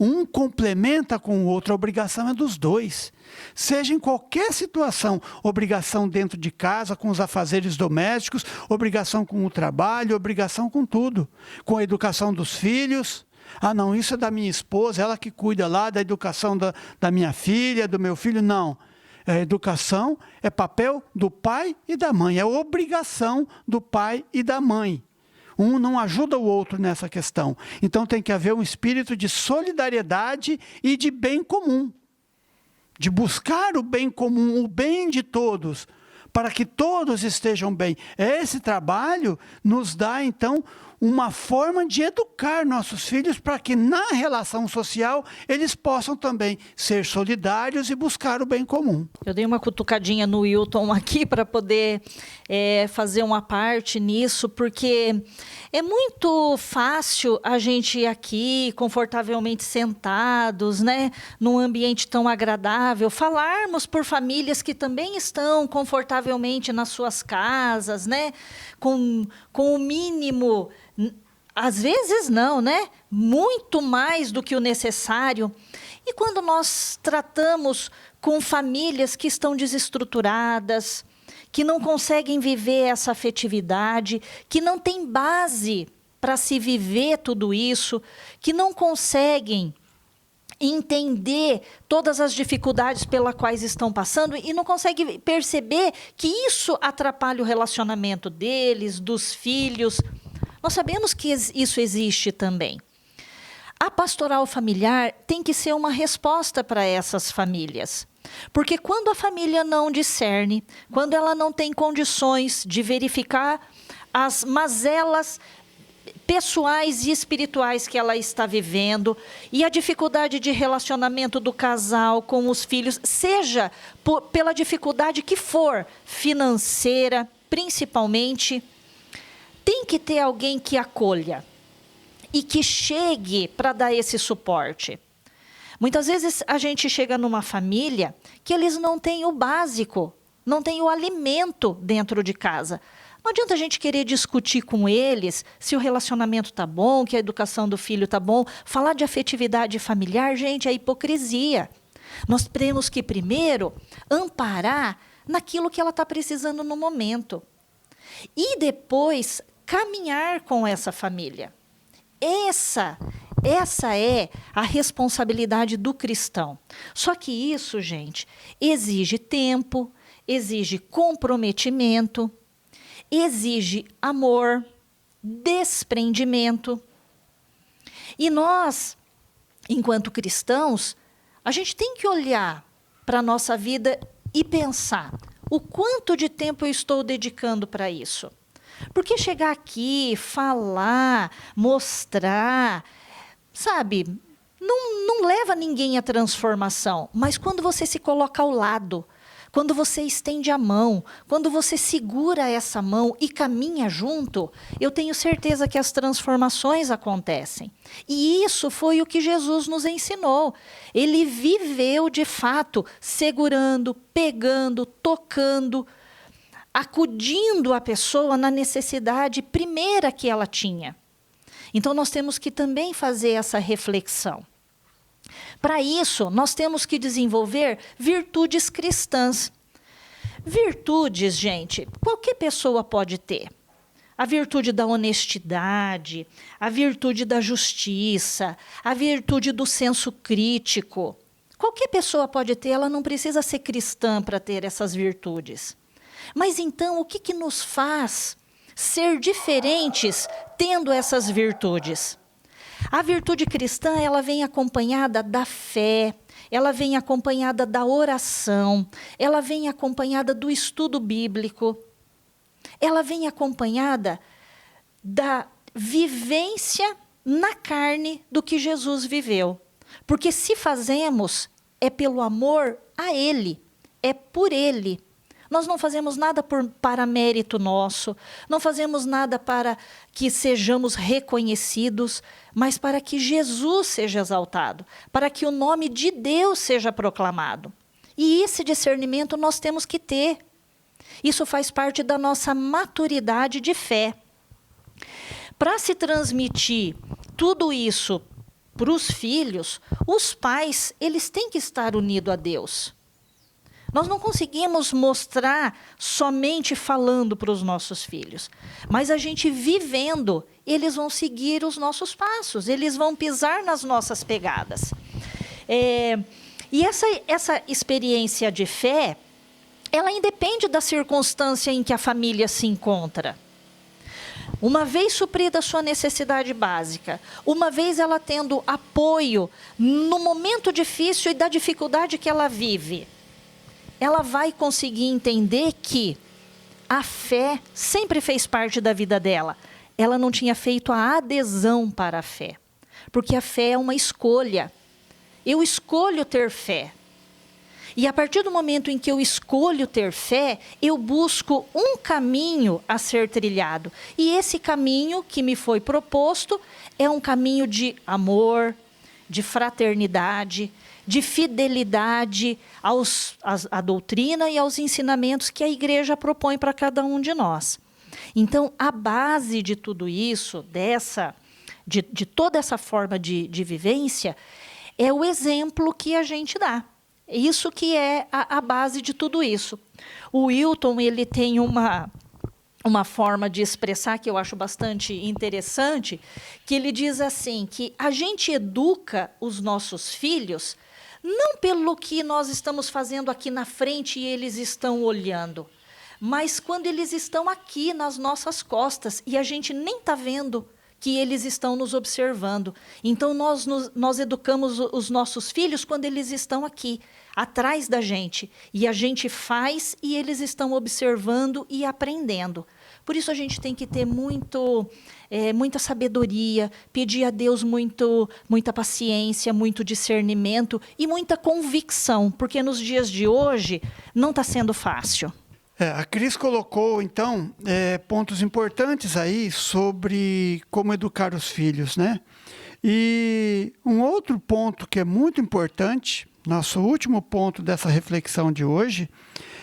Speaker 2: Um complementa com o outro, a obrigação é dos dois. Seja em qualquer situação, obrigação dentro de casa, com os afazeres domésticos, obrigação com o trabalho, obrigação com tudo. Com a educação dos filhos. Ah, não, isso é da minha esposa, ela que cuida lá da educação da minha filha, do meu filho. Não. A educação é papel do pai e da mãe, é obrigação do pai e da mãe. Um não ajuda o outro nessa questão. Então tem que haver um espírito de solidariedade e de bem comum. De buscar o bem comum, o bem de todos, para que todos estejam bem. Esse trabalho nos dá, então, uma forma de educar nossos filhos para que na relação social eles possam também ser solidários e buscar o bem comum.
Speaker 1: Eu dei uma cutucadinha no Wilton aqui para poder fazer uma parte nisso, porque é muito fácil a gente aqui, confortavelmente sentados, né, num ambiente tão agradável, falarmos por famílias que também estão confortavelmente nas suas casas, né, com o mínimo. Às vezes não, né? Muito mais do que o necessário. E quando nós tratamos com famílias que estão desestruturadas, que não conseguem viver essa afetividade, que não tem base para se viver tudo isso, que não conseguem entender todas as dificuldades pelas quais estão passando e não conseguem perceber que isso atrapalha o relacionamento deles, dos filhos. Nós sabemos que isso existe também. A pastoral familiar tem que ser uma resposta para essas famílias. Porque quando a família não discerne, quando ela não tem condições de verificar as mazelas pessoais e espirituais que ela está vivendo e a dificuldade de relacionamento do casal com os filhos, seja pela dificuldade que for, financeira, principalmente, tem que ter alguém que acolha e que chegue para dar esse suporte. Muitas vezes a gente chega numa família que eles não têm o básico, não têm o alimento dentro de casa. Não adianta a gente querer discutir com eles se o relacionamento está bom, que a educação do filho está bom. Falar de afetividade familiar, gente, é hipocrisia. Nós temos que primeiro amparar naquilo que ela está precisando no momento. E depois caminhar com essa família. Essa é a responsabilidade do cristão. Só que isso, gente, exige tempo, exige comprometimento. exige amor, desprendimento. E nós, enquanto cristãos, a gente tem que olhar para a nossa vida e pensar o quanto de tempo eu estou dedicando para isso. Porque chegar aqui, falar, mostrar, sabe, não leva ninguém à transformação. Mas quando você se coloca ao lado, quando você estende a mão, quando você segura essa mão e caminha junto, eu tenho certeza que as transformações acontecem. E isso foi o que Jesus nos ensinou. Ele viveu de fato, segurando, pegando, tocando, acudindo a pessoa na necessidade primeira que ela tinha. Então nós temos que também fazer essa reflexão. Para isso, nós temos que desenvolver virtudes cristãs. Virtudes, gente, qualquer pessoa pode ter. A virtude da honestidade, a virtude da justiça, a virtude do senso crítico. Qualquer pessoa pode ter, ela não precisa ser cristã para ter essas virtudes. Mas então, o que nos faz ser diferentes tendo essas virtudes? A virtude cristã, ela vem acompanhada da fé, ela vem acompanhada da oração, ela vem acompanhada do estudo bíblico, ela vem acompanhada da vivência na carne do que Jesus viveu. Porque se fazemos, é pelo amor a Ele, é por Ele. Nós não fazemos nada para mérito nosso, não fazemos nada para que sejamos reconhecidos, mas para que Jesus seja exaltado, para que o nome de Deus seja proclamado. E esse discernimento nós temos que ter. Isso faz parte da nossa maturidade de fé. Para se transmitir tudo isso para os filhos, os pais, eles têm que estar unidos a Deus. Nós não conseguimos mostrar somente falando para os nossos filhos, mas a gente vivendo, eles vão seguir os nossos passos, eles vão pisar nas nossas pegadas. E essa experiência de fé, ela independe da circunstância em que a família se encontra. Uma vez suprida a sua necessidade básica, uma vez ela tendo apoio no momento difícil e da dificuldade que ela vive, ela vai conseguir entender que a fé sempre fez parte da vida dela. Ela não tinha feito a adesão para a fé, porque a fé é uma escolha. Eu escolho ter fé. E a partir do momento em que eu escolho ter fé, eu busco um caminho a ser trilhado. E esse caminho que me foi proposto é um caminho de amor, de fraternidade, de fidelidade à doutrina e aos ensinamentos que a igreja propõe para cada um de nós. Então, a base de tudo isso, de toda essa forma de vivência, é o exemplo que a gente dá. Isso que é a base de tudo isso. O Wilton, ele tem uma forma de expressar que eu acho bastante interessante, que ele diz assim, que a gente educa os nossos filhos não pelo que nós estamos fazendo aqui na frente e eles estão olhando, mas quando eles estão aqui nas nossas costas e a gente nem está vendo que eles estão nos observando. Então, nós educamos os nossos filhos quando eles estão aqui, atrás da gente. E a gente faz e eles estão observando e aprendendo. Por isso, a gente tem que ter muita sabedoria, pedir a Deus muita paciência, muito discernimento e muita convicção, porque nos dias de hoje não está sendo fácil.
Speaker 2: A Cris colocou, então, pontos importantes aí sobre como educar os filhos, né? E um outro ponto que é muito importante, nosso último ponto dessa reflexão de hoje,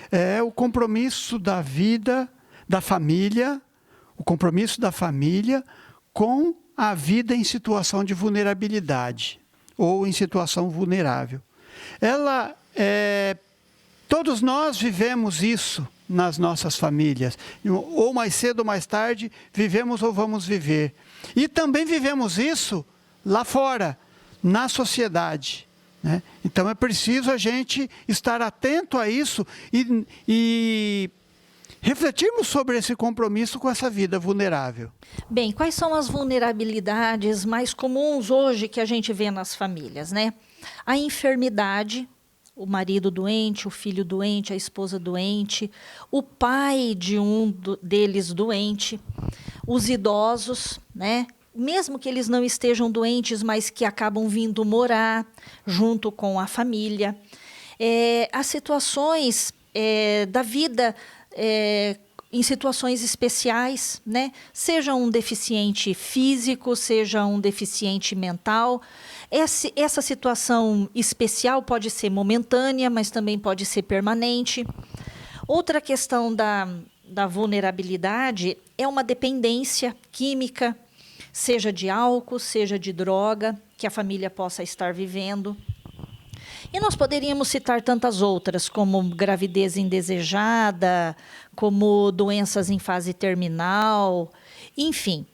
Speaker 2: é o compromisso da vida, da família, o compromisso da família com a vida em situação de vulnerabilidade ou em situação vulnerável. Todos nós vivemos isso nas nossas famílias, ou mais cedo ou mais tarde, vivemos ou vamos viver. E também vivemos isso lá fora, na sociedade, né? Então é preciso a gente estar atento a isso e refletirmos sobre esse compromisso com essa vida vulnerável.
Speaker 1: Bem, quais são as vulnerabilidades mais comuns hoje que a gente vê nas famílias, né? A enfermidade, o marido doente, o filho doente, a esposa doente, o pai de deles doente, os idosos, né? Mesmo que eles não estejam doentes, mas que acabam vindo morar junto com a família. As situações da vida em situações especiais, né? Seja um deficiente físico, seja um deficiente mental. Essa situação especial pode ser momentânea, mas também pode ser permanente. Outra questão da vulnerabilidade é uma dependência química, seja de álcool, seja de droga, que a família possa estar vivendo. E nós poderíamos citar tantas outras, como gravidez indesejada, como doenças em fase terminal, enfim.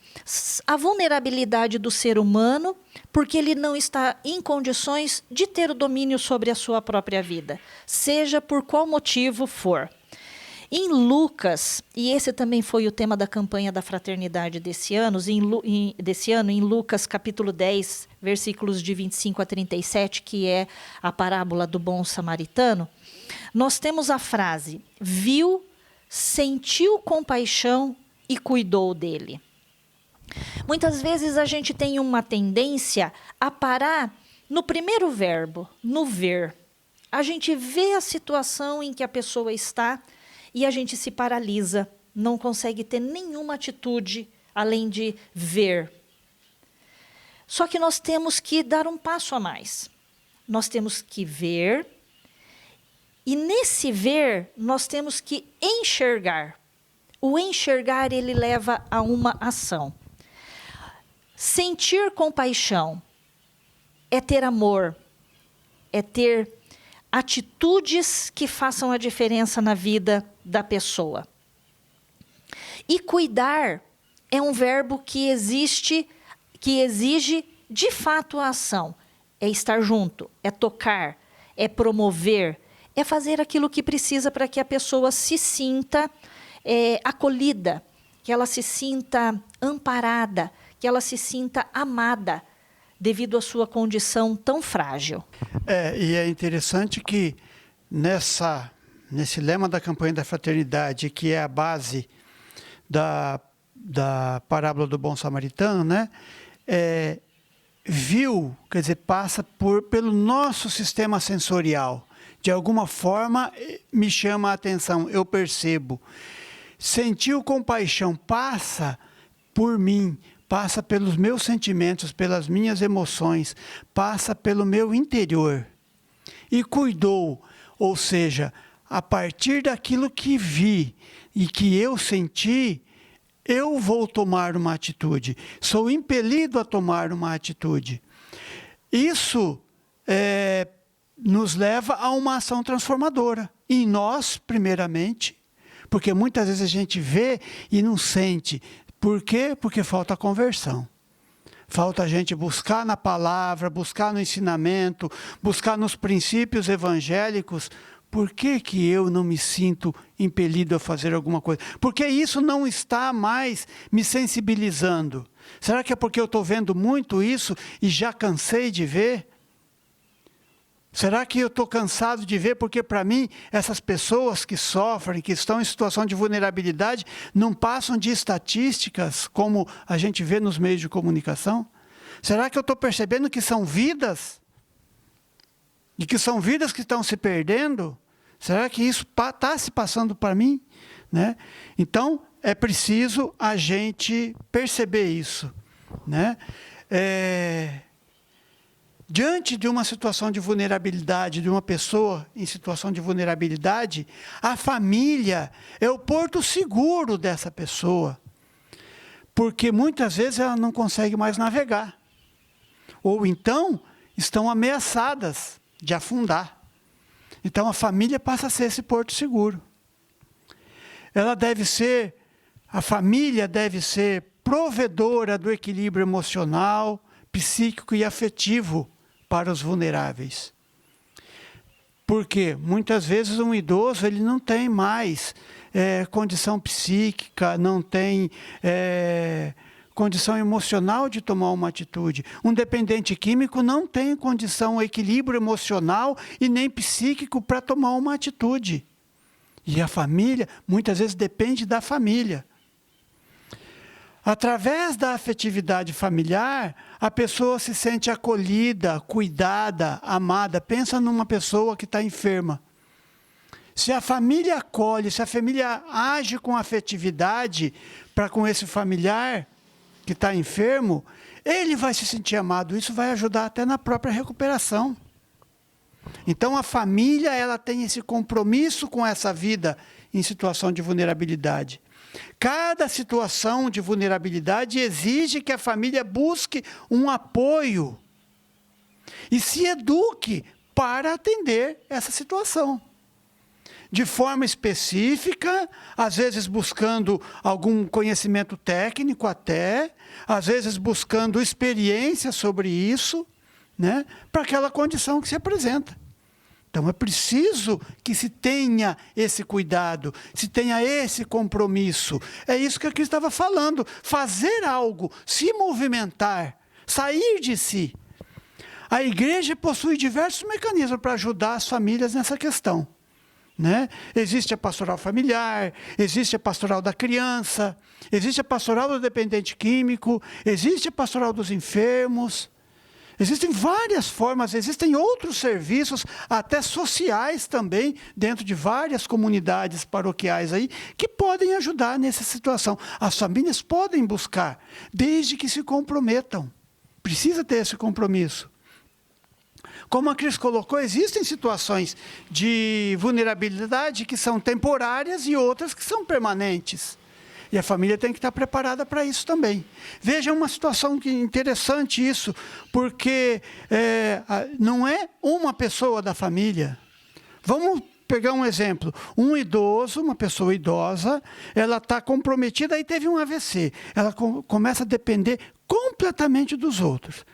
Speaker 1: A vulnerabilidade do ser humano, porque ele não está em condições de ter o domínio sobre a sua própria vida, seja por qual motivo for. Em Lucas, e esse também foi o tema da campanha da fraternidade desse ano, em Lucas capítulo 10, versículos de 25 a 37, que é a parábola do bom samaritano, nós temos a frase, viu, sentiu compaixão e cuidou dele. Muitas vezes a gente tem uma tendência a parar no primeiro verbo, no ver. A gente vê a situação em que a pessoa está e a gente se paralisa, não consegue ter nenhuma atitude além de ver. Só que nós temos que dar um passo a mais. Nós temos que ver, e nesse ver nós temos que enxergar. O enxergar, ele leva a uma ação. Sentir compaixão é ter amor, é ter atitudes que façam a diferença na vida da pessoa. E cuidar é um verbo que exige de fato a ação. É estar junto, é tocar, é promover, é fazer aquilo que precisa para que a pessoa se sinta acolhida, que ela se sinta amparada, que ela se sinta amada, devido à sua condição tão frágil.
Speaker 2: E é interessante que nesse lema da campanha da fraternidade, que é a base da parábola do bom samaritano, né? Viu, quer dizer, passa pelo nosso sistema sensorial. De alguma forma, me chama a atenção, eu percebo. Sentiu compaixão, passa por mim, passa pelos meus sentimentos, pelas minhas emoções, passa pelo meu interior. E cuidou, ou seja, a partir daquilo que vi e que eu senti, eu vou tomar uma atitude. Sou impelido a tomar uma atitude. Isso nos leva a uma ação transformadora. Em nós, primeiramente, porque muitas vezes a gente vê e não sente. Por quê? Porque falta conversão. Falta a gente buscar na palavra, buscar no ensinamento, buscar nos princípios evangélicos. Por que eu não me sinto impelido a fazer alguma coisa? Porque isso não está mais me sensibilizando. Será que é porque eu estou vendo muito isso e já cansei de ver? Será que eu estou cansado de ver porque, para mim, essas pessoas que sofrem, que estão em situação de vulnerabilidade, não passam de estatísticas, como a gente vê nos meios de comunicação? Será que eu estou percebendo que são vidas? E que são vidas que estão se perdendo? Será que isso está se passando para mim? Né? Então, é preciso a gente perceber isso. Né? Diante de uma situação de vulnerabilidade, de uma pessoa em situação de vulnerabilidade, a família é o porto seguro dessa pessoa. Porque muitas vezes ela não consegue mais navegar. Ou então estão ameaçadas de afundar. Então a família passa a ser esse porto seguro. A família deve ser provedora do equilíbrio emocional, psíquico e afetivo para os vulneráveis. Porque muitas vezes um idoso ele não tem mais condição psíquica, não tem condição emocional de tomar uma atitude. Um dependente químico não tem condição, equilíbrio emocional e nem psíquico para tomar uma atitude. E a família, muitas vezes, depende da família. Através da afetividade familiar, a pessoa se sente acolhida, cuidada, amada. Pensa numa pessoa que está enferma. Se a família acolhe, se a família age com afetividade para com esse familiar que está enfermo, ele vai se sentir amado. Isso vai ajudar até na própria recuperação. Então, a família, ela tem esse compromisso com essa vida em situação de vulnerabilidade. Cada situação de vulnerabilidade exige que a família busque um apoio e se eduque para atender essa situação. De forma específica, às vezes buscando algum conhecimento técnico até, às vezes buscando experiência sobre isso, né, para aquela condição que se apresenta. Então, é preciso que se tenha esse cuidado, se tenha esse compromisso. É isso que a Cris estava falando. Fazer algo, se movimentar, sair de si. A igreja possui diversos mecanismos para ajudar as famílias nessa questão. Né? Existe a pastoral familiar, existe a pastoral da criança, existe a pastoral do dependente químico, existe a pastoral dos enfermos. Existem várias formas, existem outros serviços, até sociais também, dentro de várias comunidades paroquiais aí, que podem ajudar nessa situação. As famílias podem buscar, desde que se comprometam. Precisa ter esse compromisso. Como a Cris colocou, existem situações de vulnerabilidade que são temporárias e outras que são permanentes. E a família tem que estar preparada para isso também. Veja uma situação interessante isso, porque não é uma pessoa da família. Vamos pegar um exemplo. Um idoso, uma pessoa idosa, ela está comprometida e teve um AVC. Ela começa a depender completamente dos outros.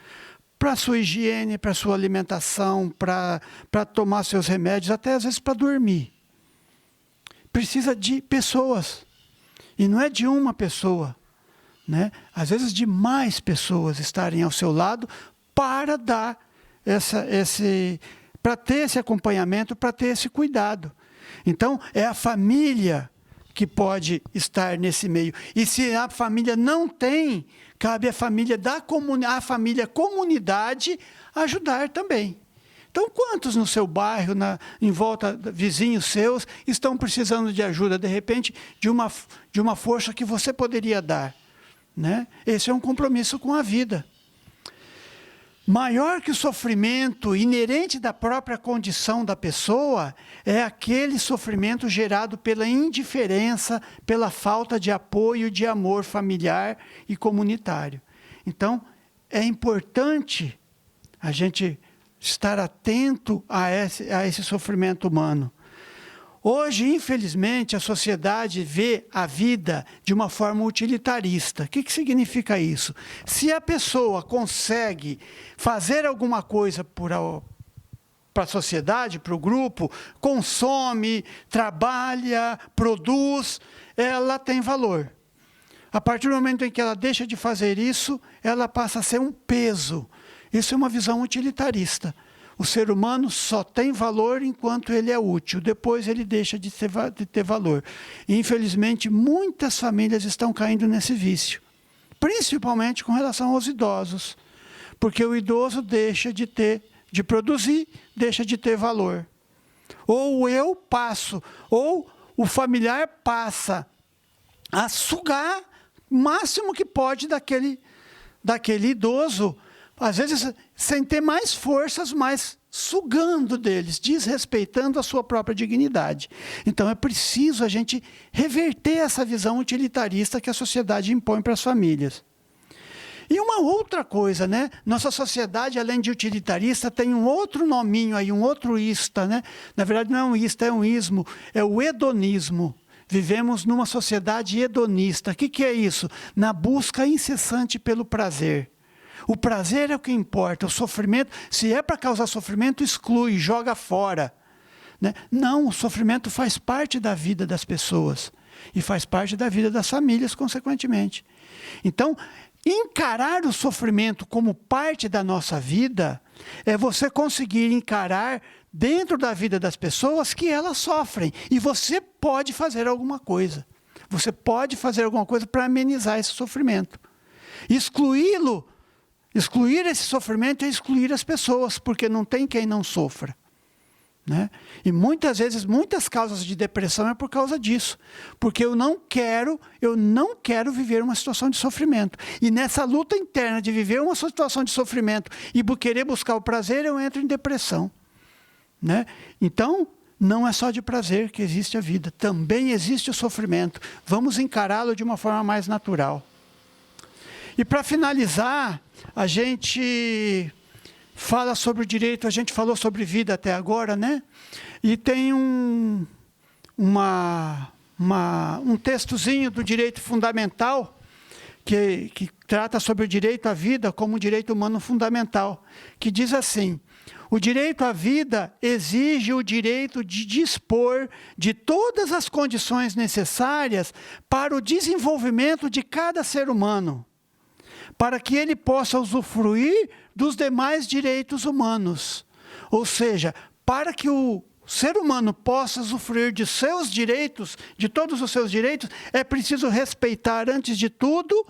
Speaker 2: Para a sua higiene, para a sua alimentação, para tomar seus remédios, até às vezes para dormir. Precisa de pessoas. E não é de uma pessoa, né? Às vezes de mais pessoas estarem ao seu lado para dar para ter esse acompanhamento, para ter esse cuidado. Então, é a família que pode estar nesse meio. E se a família não tem, cabe à família comunidade ajudar também. Então, quantos no seu bairro, em volta, vizinhos seus, estão precisando de ajuda, de repente, de uma força que você poderia dar? Né? Esse é um compromisso com a vida. Maior que o sofrimento inerente da própria condição da pessoa, é aquele sofrimento gerado pela indiferença, pela falta de apoio, de amor familiar e comunitário. Então, é importante a gente estar atento a esse sofrimento humano. Hoje, infelizmente, a sociedade vê a vida de uma forma utilitarista. O que significa isso? Se a pessoa consegue fazer alguma coisa para a sociedade, para o grupo, consome, trabalha, produz, ela tem valor. A partir do momento em que ela deixa de fazer isso, ela passa a ser um peso. Isso é uma visão utilitarista. O ser humano só tem valor enquanto ele é útil. Depois ele deixa de ter valor. E, infelizmente, muitas famílias estão caindo nesse vício. Principalmente com relação aos idosos. Porque o idoso deixa de produzir, deixa de ter valor. Ou eu passo, ou o familiar passa a sugar o máximo que pode daquele idoso, às vezes sem ter mais forças, mas sugando deles, desrespeitando a sua própria dignidade. Então é preciso a gente reverter essa visão utilitarista que a sociedade impõe para as famílias. E uma outra coisa, né? Nossa sociedade, além de utilitarista, tem um outro nominho aí, um outro ista, né? Na verdade não é um ista, é um ismo, é o hedonismo. Vivemos numa sociedade hedonista. O que é isso? Na busca incessante pelo prazer. O prazer é o que importa, o sofrimento, se é para causar sofrimento, exclui, joga fora. né? Não, o sofrimento faz parte da vida das pessoas e faz parte da vida das famílias, consequentemente. Então, encarar o sofrimento como parte da nossa vida é você conseguir encarar dentro da vida das pessoas que elas sofrem. E você pode fazer alguma coisa. Você pode fazer alguma coisa para amenizar esse sofrimento. Excluir esse sofrimento é excluir as pessoas, porque não tem quem não sofra. Né? E muitas vezes, muitas causas de depressão é por causa disso. Porque eu não quero viver uma situação de sofrimento. E nessa luta interna de viver uma situação de sofrimento e querer buscar o prazer, eu entro em depressão. Né? Então, não é só de prazer que existe a vida. Também existe o sofrimento. Vamos encará-lo de uma forma mais natural. E para finalizar, a gente fala sobre o direito, a gente falou sobre vida até agora, né? E tem um textozinho do direito fundamental que trata sobre o direito à vida como um direito humano fundamental, que diz assim: o direito à vida exige o direito de dispor de todas as condições necessárias para o desenvolvimento de cada ser humano, para que ele possa usufruir dos demais direitos humanos. Ou seja, para que o ser humano possa usufruir de seus direitos, de todos os seus direitos, é preciso respeitar, antes de tudo,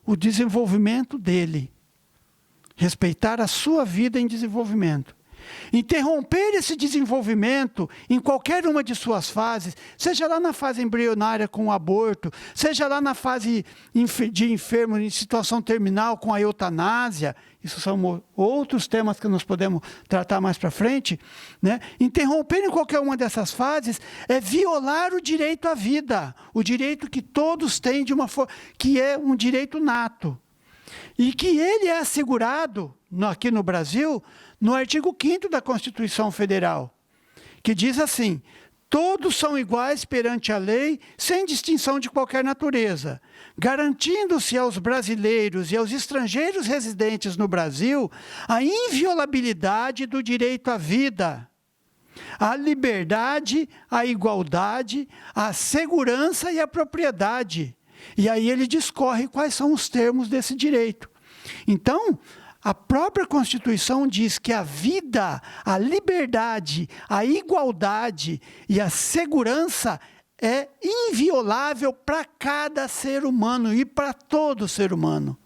Speaker 2: o desenvolvimento dele. Respeitar a sua vida em desenvolvimento. Interromper esse desenvolvimento em qualquer uma de suas fases, seja lá na fase embrionária com o aborto, seja lá na fase de enfermo em situação terminal com a eutanásia, isso são outros temas que nós podemos tratar mais para frente, né? Interromper em qualquer uma dessas fases é violar o direito à vida, o direito que todos têm que é um direito nato. E que ele é assegurado, aqui no Brasil, no artigo 5º da Constituição Federal, que diz assim: todos são iguais perante a lei, sem distinção de qualquer natureza, garantindo-se aos brasileiros e aos estrangeiros residentes no Brasil a inviolabilidade do direito à vida, à liberdade, à igualdade, à segurança e à propriedade. E aí ele discorre quais são os termos desse direito. Então, a própria Constituição diz que a vida, a liberdade, a igualdade e a segurança é inviolável para cada ser humano e para todo ser humano.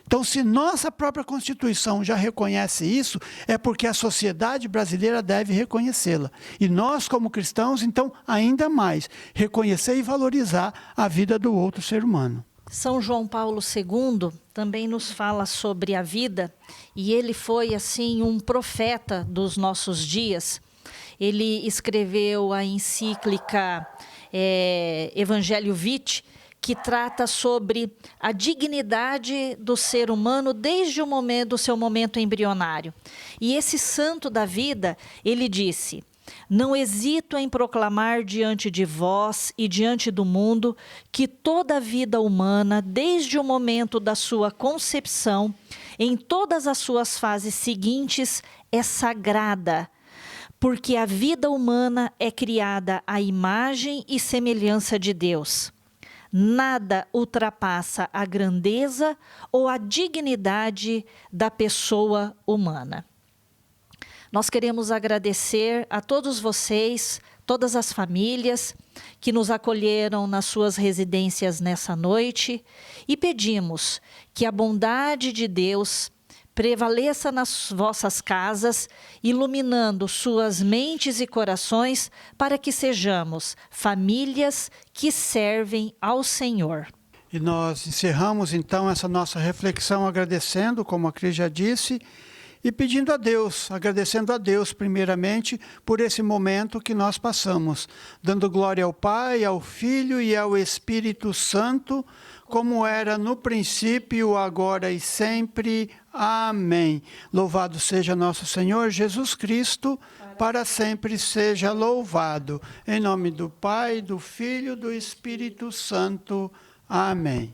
Speaker 2: Então, se nossa própria Constituição já reconhece isso, é porque a sociedade brasileira deve reconhecê-la. E nós, como cristãos, então, ainda mais, reconhecer e valorizar a vida do outro ser humano.
Speaker 1: São João Paulo II também nos fala sobre a vida, e ele foi, assim, um profeta dos nossos dias. Ele escreveu a encíclica Evangelho Vitae, que trata sobre a dignidade do ser humano desde do seu momento embrionário. E esse santo da vida, ele disse: não hesito em proclamar diante de vós e diante do mundo que toda a vida humana, desde o momento da sua concepção, em todas as suas fases seguintes, é sagrada, porque a vida humana é criada à imagem e semelhança de Deus. Nada ultrapassa a grandeza ou a dignidade da pessoa humana. Nós queremos agradecer a todos vocês, todas as famílias que nos acolheram nas suas residências nessa noite, e pedimos que a bondade de Deus prevaleça nas vossas casas, iluminando suas mentes e corações, para que sejamos famílias que servem ao Senhor.
Speaker 2: E nós encerramos então essa nossa reflexão agradecendo, como a Cris já disse, e pedindo a Deus, agradecendo a Deus primeiramente por esse momento que nós passamos, dando glória ao Pai, ao Filho e ao Espírito Santo, como era no princípio, agora e sempre. Amém. Louvado seja nosso Senhor Jesus Cristo, para sempre seja louvado. Em nome do Pai, do Filho e do Espírito Santo. Amém.